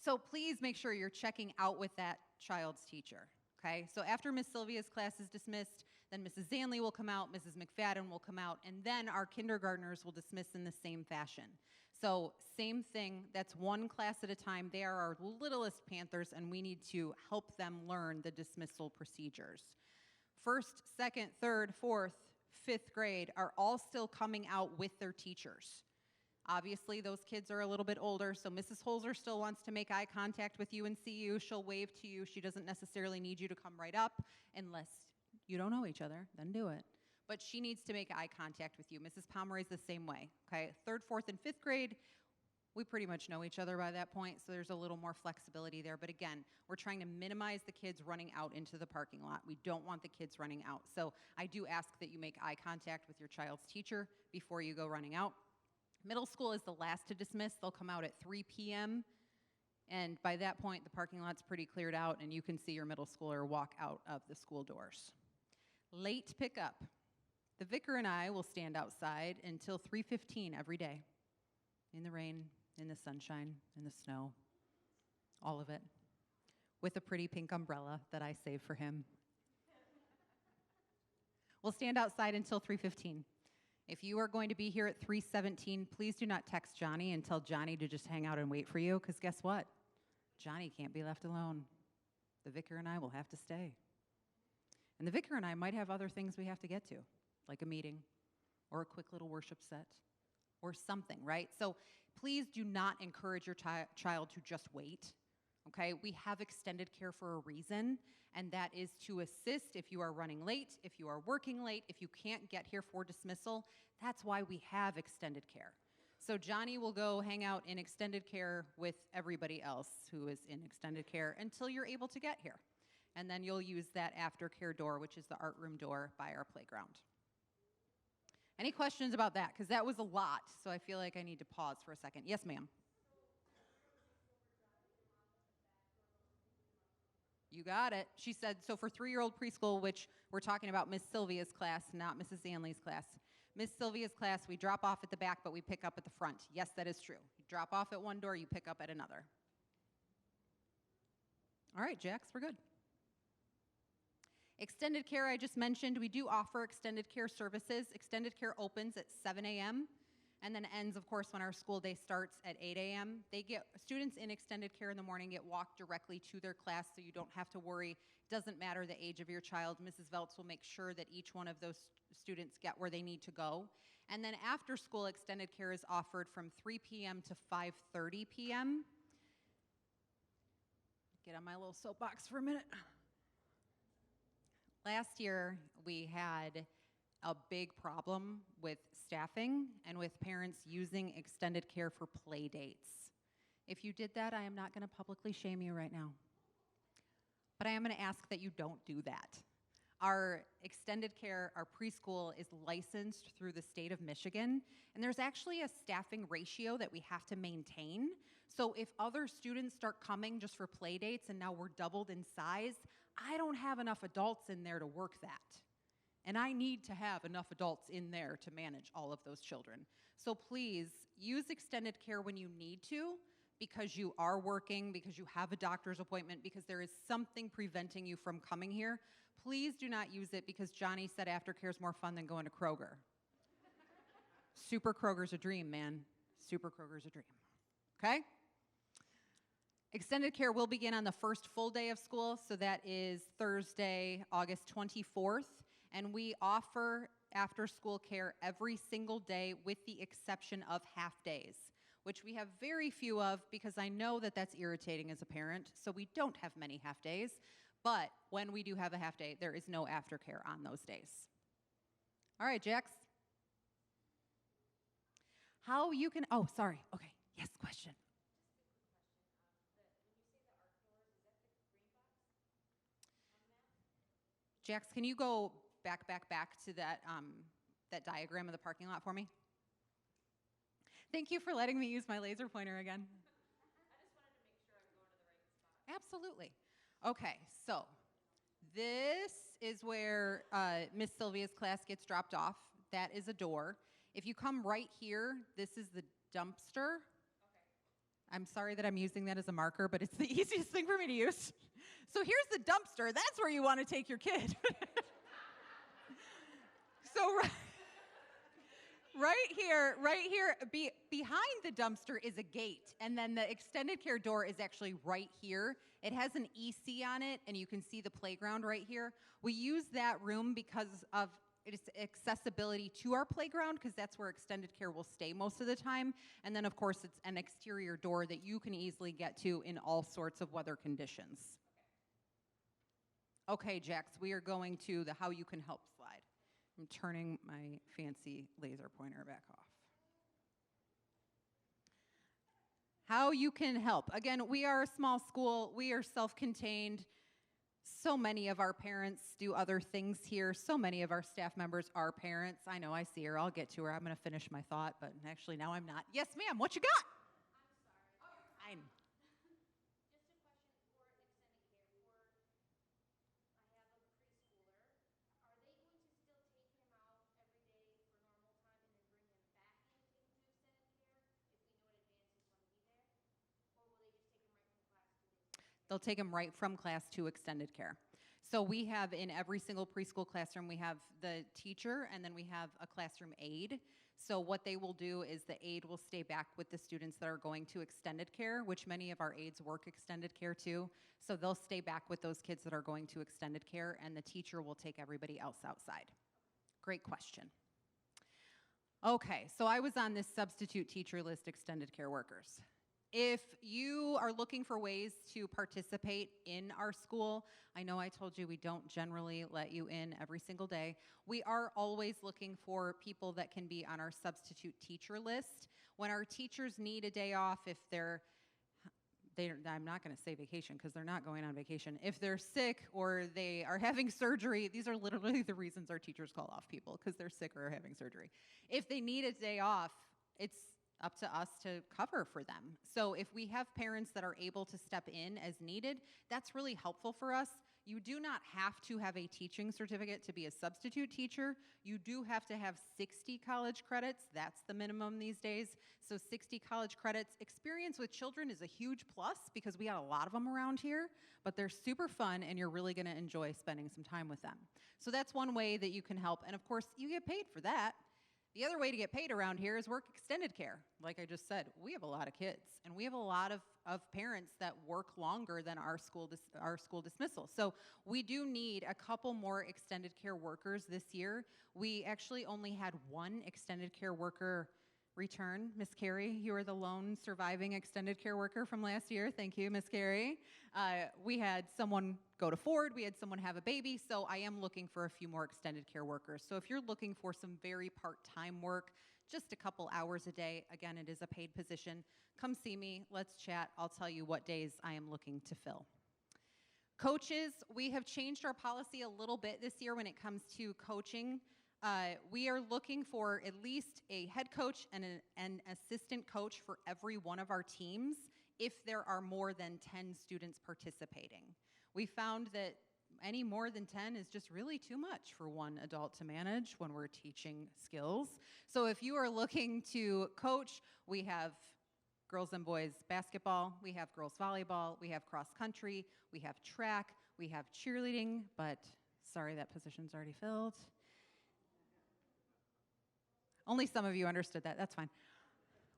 So please make sure you're checking out with that child's teacher, okay? So after Miss Sylvia's class is dismissed, then Mrs. Zanley will come out, Mrs. McFadden will come out, and then our kindergartners will dismiss in the same fashion. So same thing, that's one class at a time. They are our littlest Panthers, and we need to help them learn the dismissal procedures. First, second, third, fourth, fifth grade are all still coming out with their teachers. Obviously, those kids are a little bit older, so Mrs. Holzer still wants to make eye contact with you and see you. She'll wave to you. She doesn't necessarily need you to come right up unless you don't know each other, then do it. But she needs to make eye contact with you. Mrs. Pomeroy's the same way, okay? Third, fourth, and fifth grade, we pretty much know each other by that point, so there's a little more flexibility there. But again, we're trying to minimize the kids running out into the parking lot. We don't want the kids running out. So I do ask that you make eye contact with your child's teacher before you go running out. Middle school is the last to dismiss. They'll come out at 3 p.m., and by that point, the parking lot's pretty cleared out, and you can see your middle schooler walk out of the school doors. Late pickup. The vicar and I will stand outside until 3:15 every day, in the rain, in the sunshine, in the snow, all of it, with a pretty pink umbrella that I saved for him. We'll stand outside until 3:15. If you are going to be here at 3:17, please do not text Johnny and tell Johnny to just hang out and wait for you, because guess what? Johnny can't be left alone. The vicar and I will have to stay. And the vicar and I might have other things we have to get to, like a meeting or a quick little worship set or something, right? So please do not encourage your child to just wait, okay? We have extended care for a reason, and that is to assist if you are running late, if you are working late, if you can't get here for dismissal. That's why we have extended care. So Johnny will go hang out in extended care with everybody else who is in extended care until you're able to get here. And then you'll use that aftercare door, which is the art room door by our playground. Any questions about that? Because that was a lot, so I feel like I need to pause for a second. Yes, ma'am. You got it. She said, so for 3-year-old preschool, which we're talking about Miss Sylvia's class, not Mrs. Zanley's class. Miss Sylvia's class, we drop off at the back, but we pick up at the front. Yes, that is true. You drop off at one door, you pick up at another. All right, Jax, we're good. Extended care, I just mentioned, we do offer extended care services. Extended care opens at 7 a.m. and then ends, of course, when our school day starts at 8 a.m. Students in extended care in the morning get walked directly to their class, so you don't have to worry. It doesn't matter the age of your child. Mrs. Veltz will make sure that each one of those students get where they need to go. And then after school, extended care is offered from 3 p.m. to 5:30 p.m. Get on my little soapbox for a minute. Last year, we had a big problem with staffing and with parents using extended care for play dates. If you did that, I am not going to publicly shame you right now. But I am going to ask that you don't do that. Our extended care, our preschool is licensed through the state of Michigan, and there's actually a staffing ratio that we have to maintain. So if other students start coming just for play dates and now we're doubled in size, I don't have enough adults in there to work that. And I need to have enough adults in there to manage all of those children. So please use extended care when you need to, because you are working, because you have a doctor's appointment, because there is something preventing you from coming here. Please do not use it because Johnny said aftercare is more fun than going to Kroger. Super Kroger's a dream, man. Super Kroger's a dream. Okay? Extended care will begin on the first full day of school, so that is Thursday, August 24th, and we offer after-school care every single day with the exception of half days, which we have very few of because I know that that's irritating as a parent, so we don't have many half days, but when we do have a half day, there is no aftercare on those days. All right, Jax. Yes, question. Jax, can you go back to that, that diagram of the parking lot for me? Thank you for letting me use my laser pointer again. Absolutely. Okay, so this is where Miss Sylvia's class gets dropped off. That is a door. If you come right here, this is the dumpster. I'm sorry that I'm using that as a marker, but it's the easiest thing for me to use. So here's the dumpster. That's where you want to take your kid. So right here, behind the dumpster is a gate, and then the extended care door is actually right here. It has an EC on it, and you can see the playground right here. We use that room because of its accessibility to our playground, because that's where extended care will stay most of the time. And then, of course, it's an exterior door that you can easily get to in all sorts of weather conditions. Okay, Jax, we are going to the how you can help slide. I'm turning my fancy laser pointer back off. How you can help. Again, we are a small school. We are self-contained. So many of our parents do other things here. So many of our staff members are parents. I know, I see her. I'll get to her. I'm going to finish my thought, but actually now I'm not. Yes, ma'am. What you got? I'm sorry. Fine. They'll take them right from class to extended care. So we have in every single preschool classroom, we have the teacher and then we have a classroom aide. So what they will do is the aide will stay back with the students that are going to extended care, which many of our aides work extended care too. So they'll stay back with those kids that are going to extended care, and the teacher will take everybody else outside. Great question. Okay, so I was on this substitute teacher list, extended care workers. If you are looking for ways to participate in our school, I know I told you we don't generally let you in every single day. We are always looking for people that can be on our substitute teacher list. When our teachers need a day off, if I'm not going to say vacation because they're not going on vacation. If they're sick or they are having surgery, these are literally the reasons our teachers call off people, because they're sick or having surgery. If they need a day off, it's up to us to cover for them. So if we have parents that are able to step in as needed, that's really helpful for us. You do not have to have a teaching certificate to be a substitute teacher. You do have to have 60 college credits. That's the minimum these days. So 60 college credits. Experience with children is a huge plus because we got a lot of them around here, but they're super fun and you're really gonna enjoy spending some time with them. So that's one way that you can help. And of course, you get paid for that. The other way to get paid around here is work extended care. Like I just said, we have a lot of kids, and we have a lot of parents that work longer than our school dismissal. So we do need a couple more extended care workers this year. We actually only had one extended care worker return. Miss Carrie, you are the lone surviving extended care worker from last year. Thank you, Miss Carrie. We had someone go to Ford. We had someone have a baby. So I am looking for a few more extended care workers. So if you're looking for some very part-time work, just a couple hours a day, again, it is a paid position, come see me. Let's chat. I'll tell you what days I am looking to fill. Coaches, we have changed our policy a little bit this year when it comes to coaching. We are looking for at least a head coach and an assistant coach for every one of our teams if there are more than 10 students participating. We found that any more than 10 is just really too much for one adult to manage when we're teaching skills. So if you are looking to coach, we have girls and boys basketball, we have girls volleyball, we have cross country, we have track, we have cheerleading, but sorry, that position's already filled. Only some of you understood that. That's fine.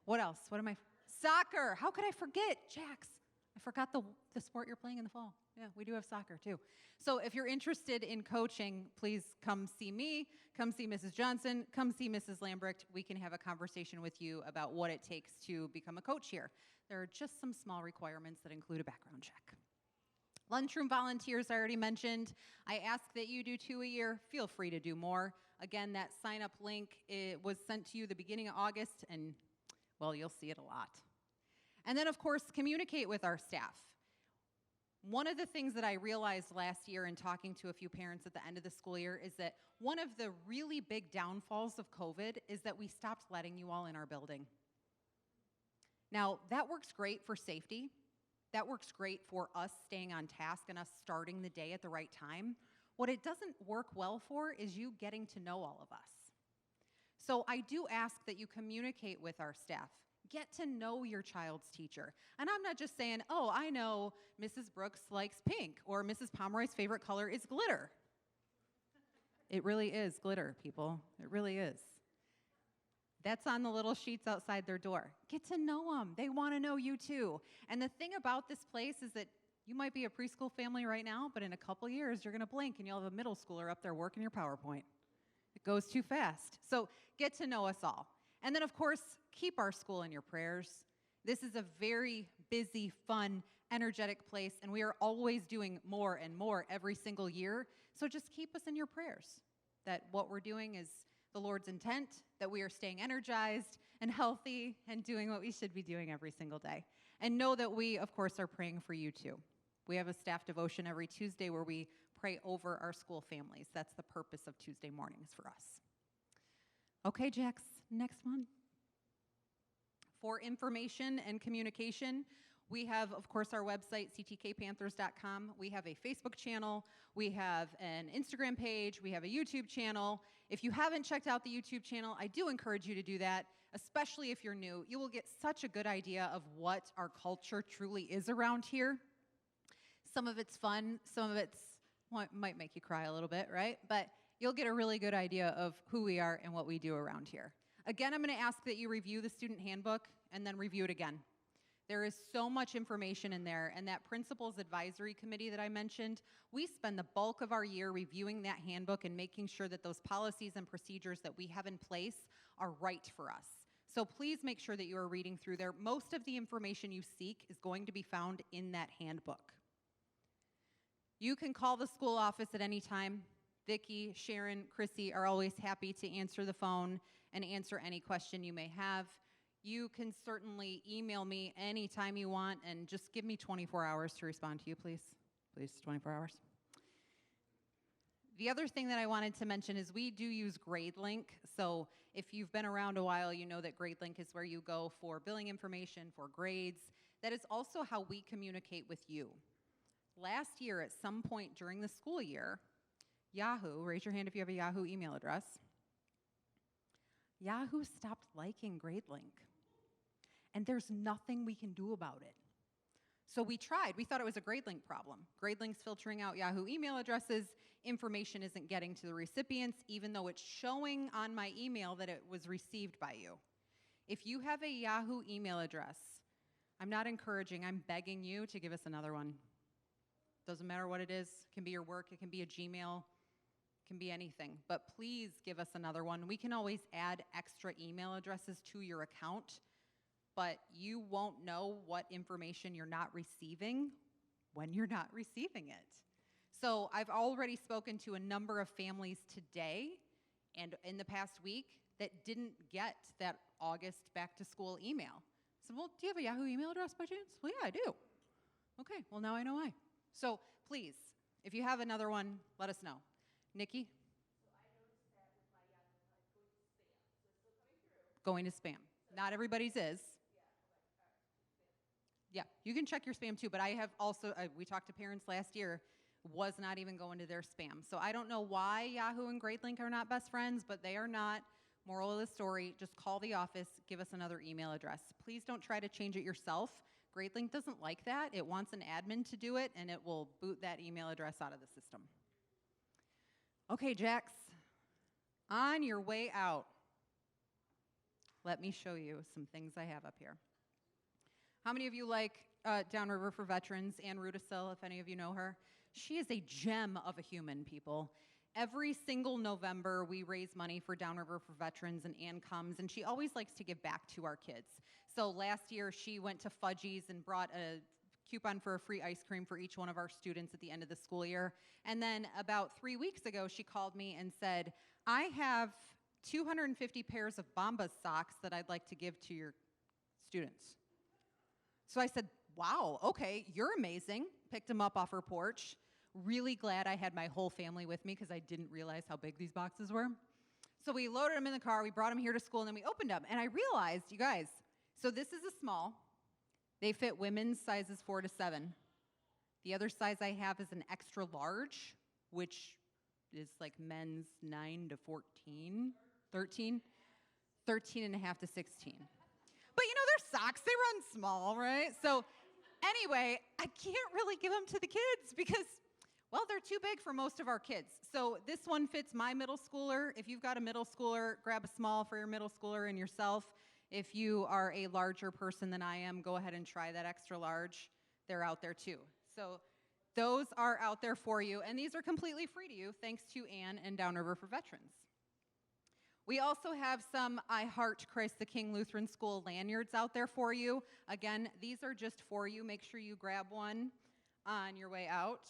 What else? What am I? Soccer. How could I forget? Jax. I forgot the sport you're playing in the fall. Yeah, we do have soccer too. So if you're interested in coaching, please come see me, come see Mrs. Johnson, come see Mrs. Lambrecht. We can have a conversation with you about what it takes to become a coach here. There are just some small requirements that include a background check. Lunchroom volunteers I already mentioned. I ask that you do 2 a year. Feel free to do more. Again, that sign-up link, it was sent to you the beginning of August, and, well, you'll see it a lot. And then, of course, communicate with our staff. One of the things that I realized last year in talking to a few parents at the end of the school year is that one of the really big downfalls of COVID is that we stopped letting you all in our building. Now, that works great for safety. That works great for us staying on task and us starting the day at the right time. What it doesn't work well for is you getting to know all of us. So I do ask that you communicate with our staff. Get to know your child's teacher. And I'm not just saying, oh, I know Mrs. Brooks likes pink, or Mrs. Pomeroy's favorite color is glitter. It really is glitter, people. It really is. That's on the little sheets outside their door. Get to know them. They want to know you too. And the thing about this place is that you might be a preschool family right now, but in a couple years, you're going to blink and you'll have a middle schooler up there working your PowerPoint. It goes too fast. So get to know us all. And then, of course, keep our school in your prayers. This is a very busy, fun, energetic place, and we are always doing more and more every single year. So just keep us in your prayers, that what we're doing is the Lord's intent, that we are staying energized and healthy and doing what we should be doing every single day. And know that we, of course, are praying for you too. We have a staff devotion every Tuesday where we pray over our school families. That's the purpose of Tuesday mornings for us. Okay, Jax, next one. For information and communication, we have, of course, our website, ctkpanthers.com. We have a Facebook channel. We have an Instagram page. We have a YouTube channel. If you haven't checked out the YouTube channel, I do encourage you to do that, especially if you're new. You will get such a good idea of what our culture truly is around here. Some of it's fun. Some of it's might make you cry a little bit, right? But you'll get a really good idea of who we are and what we do around here. Again, I'm going to ask that you review the student handbook and then review it again. There is so much information in there, and that Principals Advisory Committee that I mentioned, we spend the bulk of our year reviewing that handbook and making sure that those policies and procedures that we have in place are right for us. So please make sure that you are reading through there. Most of the information you seek is going to be found in that handbook. You can call the school office at any time. Vicki, Sharon, Chrissy are always happy to answer the phone and answer any question you may have. You can certainly email me anytime you want, and just give me 24 hours to respond to you, please. Please, 24 hours. The other thing that I wanted to mention is we do use GradeLink. So if you've been around a while, you know that GradeLink is where you go for billing information, for grades. That is also how we communicate with you. Last year, at some point during the school year, Yahoo, raise your hand if you have a Yahoo email address, Yahoo stopped liking GradeLink. And there's nothing we can do about it. So we tried. We thought it was a GradeLink problem. GradeLink's filtering out Yahoo email addresses. Information isn't getting to the recipients, even though it's showing on my email that it was received by you. If you have a Yahoo email address, I'm not encouraging, I'm begging you to give us another one. Doesn't matter what it is. It can be your work. It can be a Gmail. It can be anything. But please give us another one. We can always add extra email addresses to your account, but you won't know what information you're not receiving when you're not receiving it. So I've already spoken to a number of families today and in the past week that didn't get that August back to school email. So, well, do you have a Yahoo email address by chance? Well, yeah, I do. Okay, well, now I know why. So please, if you have another one, let us know. Nikki? So I noticed that with my Yahoo, it's going to spam. So it's still coming through. Going to spam. So not everybody's is. Yeah, you can check your spam too, but I have also, we talked to parents last year, was not even going to their spam. So I don't know why Yahoo and GradeLink are not best friends, but they are not. Moral of the story, just call the office, give us another email address. Please don't try to change it yourself. GradeLink doesn't like that. It wants an admin to do it, and it will boot that email address out of the system. Okay, Jax, on your way out, let me show you some things I have up here. How many of you like Downriver for Veterans, Ann Rudisil, if any of you know her? She is a gem of a human, people. Every single November, we raise money for Downriver for Veterans, and Ann comes, and she always likes to give back to our kids. So last year, she went to Fudgies and brought a coupon for a free ice cream for each one of our students at the end of the school year. And then about 3 weeks ago, she called me and said, I have 250 pairs of Bombas socks that I'd like to give to your students. So I said, wow, okay, you're amazing. Picked them up off her porch. Really glad I had my whole family with me because I didn't realize how big these boxes were. So we loaded them in the car, we brought them here to school, and then we opened them. And I realized, you guys, so this is a small. They fit women's sizes 4 to 7. The other size I have is an extra large, which is like men's 9 to 14, 13, 13 and a half to 16. But you know, their socks, they run small, right? So anyway, I can't really give them to the kids because, well, they're too big for most of our kids. So this one fits my middle schooler. If you've got a middle schooler, grab a small for your middle schooler and yourself. If you are a larger person than I am, go ahead and try that extra large. They're out there too. So those are out there for you, and these are completely free to you thanks to Ann and Downriver for Veterans. We also have some I Heart Christ the King Lutheran School lanyards out there for you. Again, these are just for you. Make sure you grab one on your way out.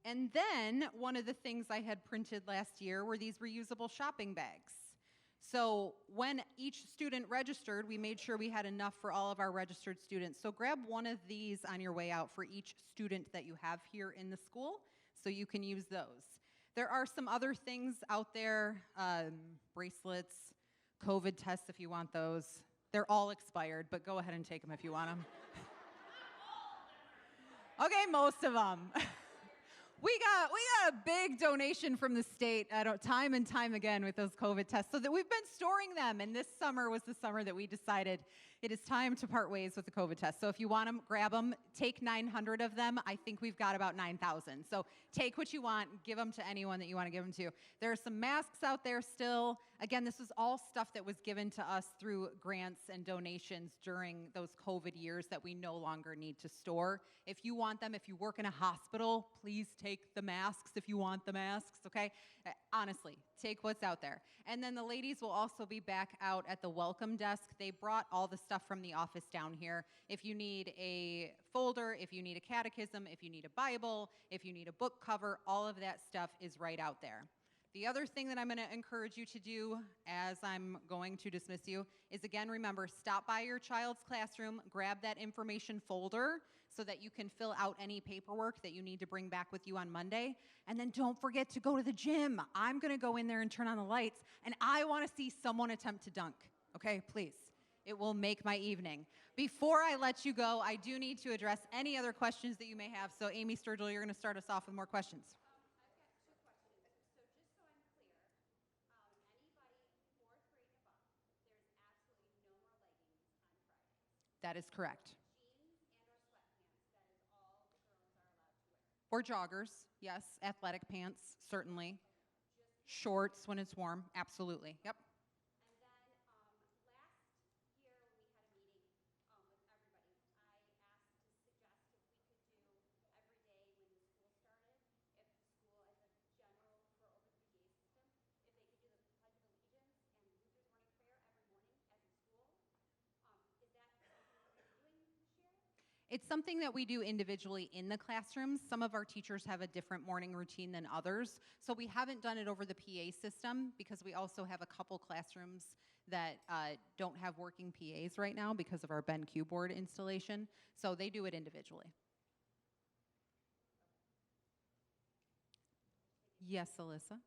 And then one of the things I had printed last year were these reusable shopping bags. So when each student registered, we made sure we had enough for all of our registered students. So grab one of these on your way out for each student that you have here in the school so you can use those. There are some other things out there, bracelets, COVID tests if you want those. They're all expired, but go ahead and take them if you want them. Okay, most of them. We got a big donation from the state time and time again with those COVID tests, so that we've been storing them, and this summer was the summer that we decided it is time to part ways with the COVID test. So if you want them, grab them. Take 900 of them. I think we've got about 9,000. So take what you want, give them to anyone that you want to give them to. There are some masks out there still. Again, this was all stuff that was given to us through grants and donations during those COVID years that we no longer need to store. If you want them, if you work in a hospital, please take the masks if you want the masks, okay? Honestly, take what's out there. And then the ladies will also be back out at the welcome desk. They brought all the stuff from the office down here. If you need a folder, if you need a catechism, if you need a Bible, if you need a book cover, all of that stuff is right out there. The other thing that I'm going to encourage you to do as I'm going to dismiss you is, again, remember, stop by your child's classroom, grab that information folder so that you can fill out any paperwork that you need to bring back with you on Monday. And then don't forget to go to the gym. I'm going to go in there and turn on the lights, and I want to see someone attempt to dunk. Okay, please. It will make my evening. Before I let you go, I do need to address any other questions that you may have. So Amy Sturgill, you're going to start us off with more questions. That is correct. Or joggers, yes. Athletic pants, certainly. Shorts when it's warm, absolutely. Yep. It's something that we do individually in the classrooms. Some of our teachers have a different morning routine than others. So we haven't done it over the PA system because we also have a couple classrooms that don't have working PAs right now because of our BenQ board installation. So they do it individually. Yes, Alyssa?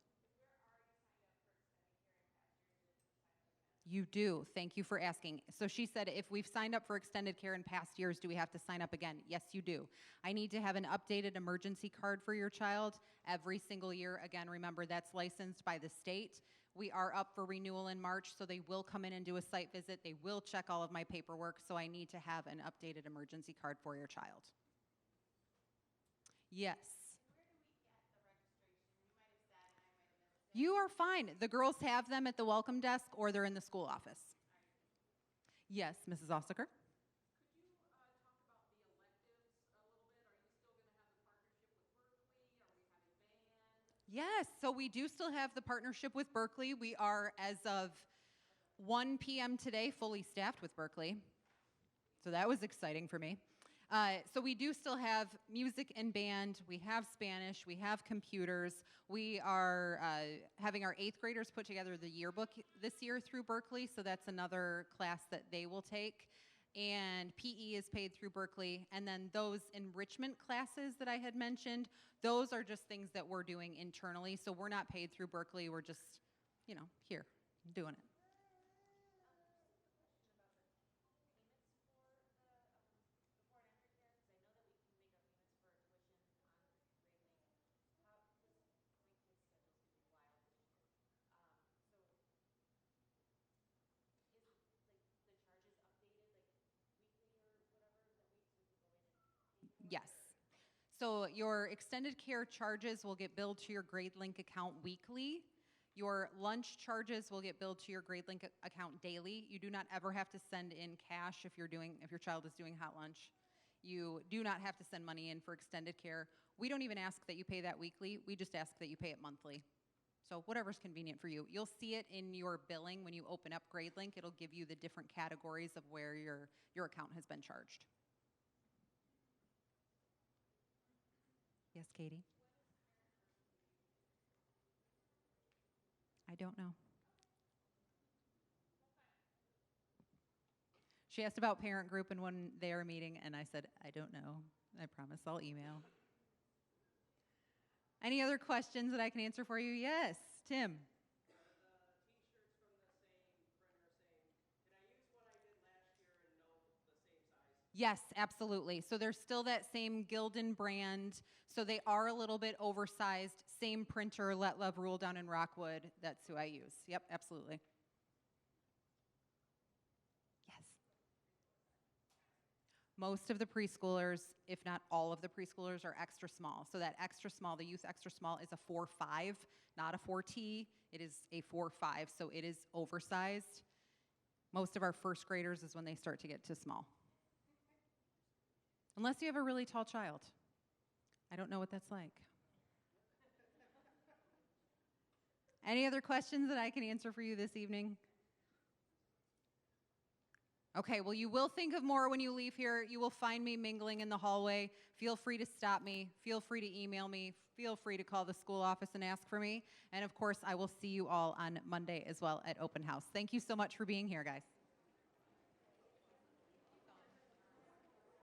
You do. Thank you for asking. So she said, if we've signed up for extended care in past years, do we have to sign up again? Yes, you do. I need to have an updated emergency card for your child every single year. Again, remember, that's licensed by the state. We are up for renewal in March, so they will come in and do a site visit. They will check all of my paperwork, so I need to have an updated emergency card for your child. Yes. You are fine. The girls have them at the welcome desk or they're in the school office. Yes, Mrs. Ossaker. Yes, so we do still have the partnership with Berkeley. We are, as of 1 p.m. today, fully staffed with Berkeley. So that was exciting for me. So we do still have music and band, we have Spanish, we have computers. We are having our 8th graders put together the yearbook this year through Berkeley, so that's another class that they will take. and PE is paid through Berkeley. And then those enrichment classes that I had mentioned, those are just things that we're doing internally. So we're not paid through Berkeley. We're just, here doing it. Yes. So your extended care charges will get billed to your GradeLink account weekly. Your lunch charges will get billed to your GradeLink account daily. You do not ever have to send in cash if your child is doing hot lunch. You do not have to send money in for extended care. We don't even ask that you pay that weekly. We just ask that you pay it monthly. So whatever's convenient for you. You'll see it in your billing when you open up GradeLink. It'll give you the different categories of where your account has been charged. Yes, Katie? I don't know. She asked about parent group and when they are meeting, and I said, I don't know. I promise I'll email. Any other questions that I can answer for you? Yes, Tim. Yes, absolutely. So they're still that same Gildan brand. So they are a little bit oversized. Same printer, Let Love Rule down in Rockwood. That's who I use. Yep, absolutely. Yes. Most of the preschoolers, if not all of the preschoolers, are extra small. So that extra small, the youth extra small, is a 4-5, not a 4T. It is a 4-5, so it is oversized. Most of our first graders is when they start to get to small. Unless you have a really tall child. I don't know what that's like. Any other questions that I can answer for you this evening? Okay, well, you will think of more when you leave here. You will find me mingling in the hallway. Feel free to stop me. Feel free to email me. Feel free to call the school office and ask for me. And of course, I will see you all on Monday as well at Open House. Thank you so much for being here, guys.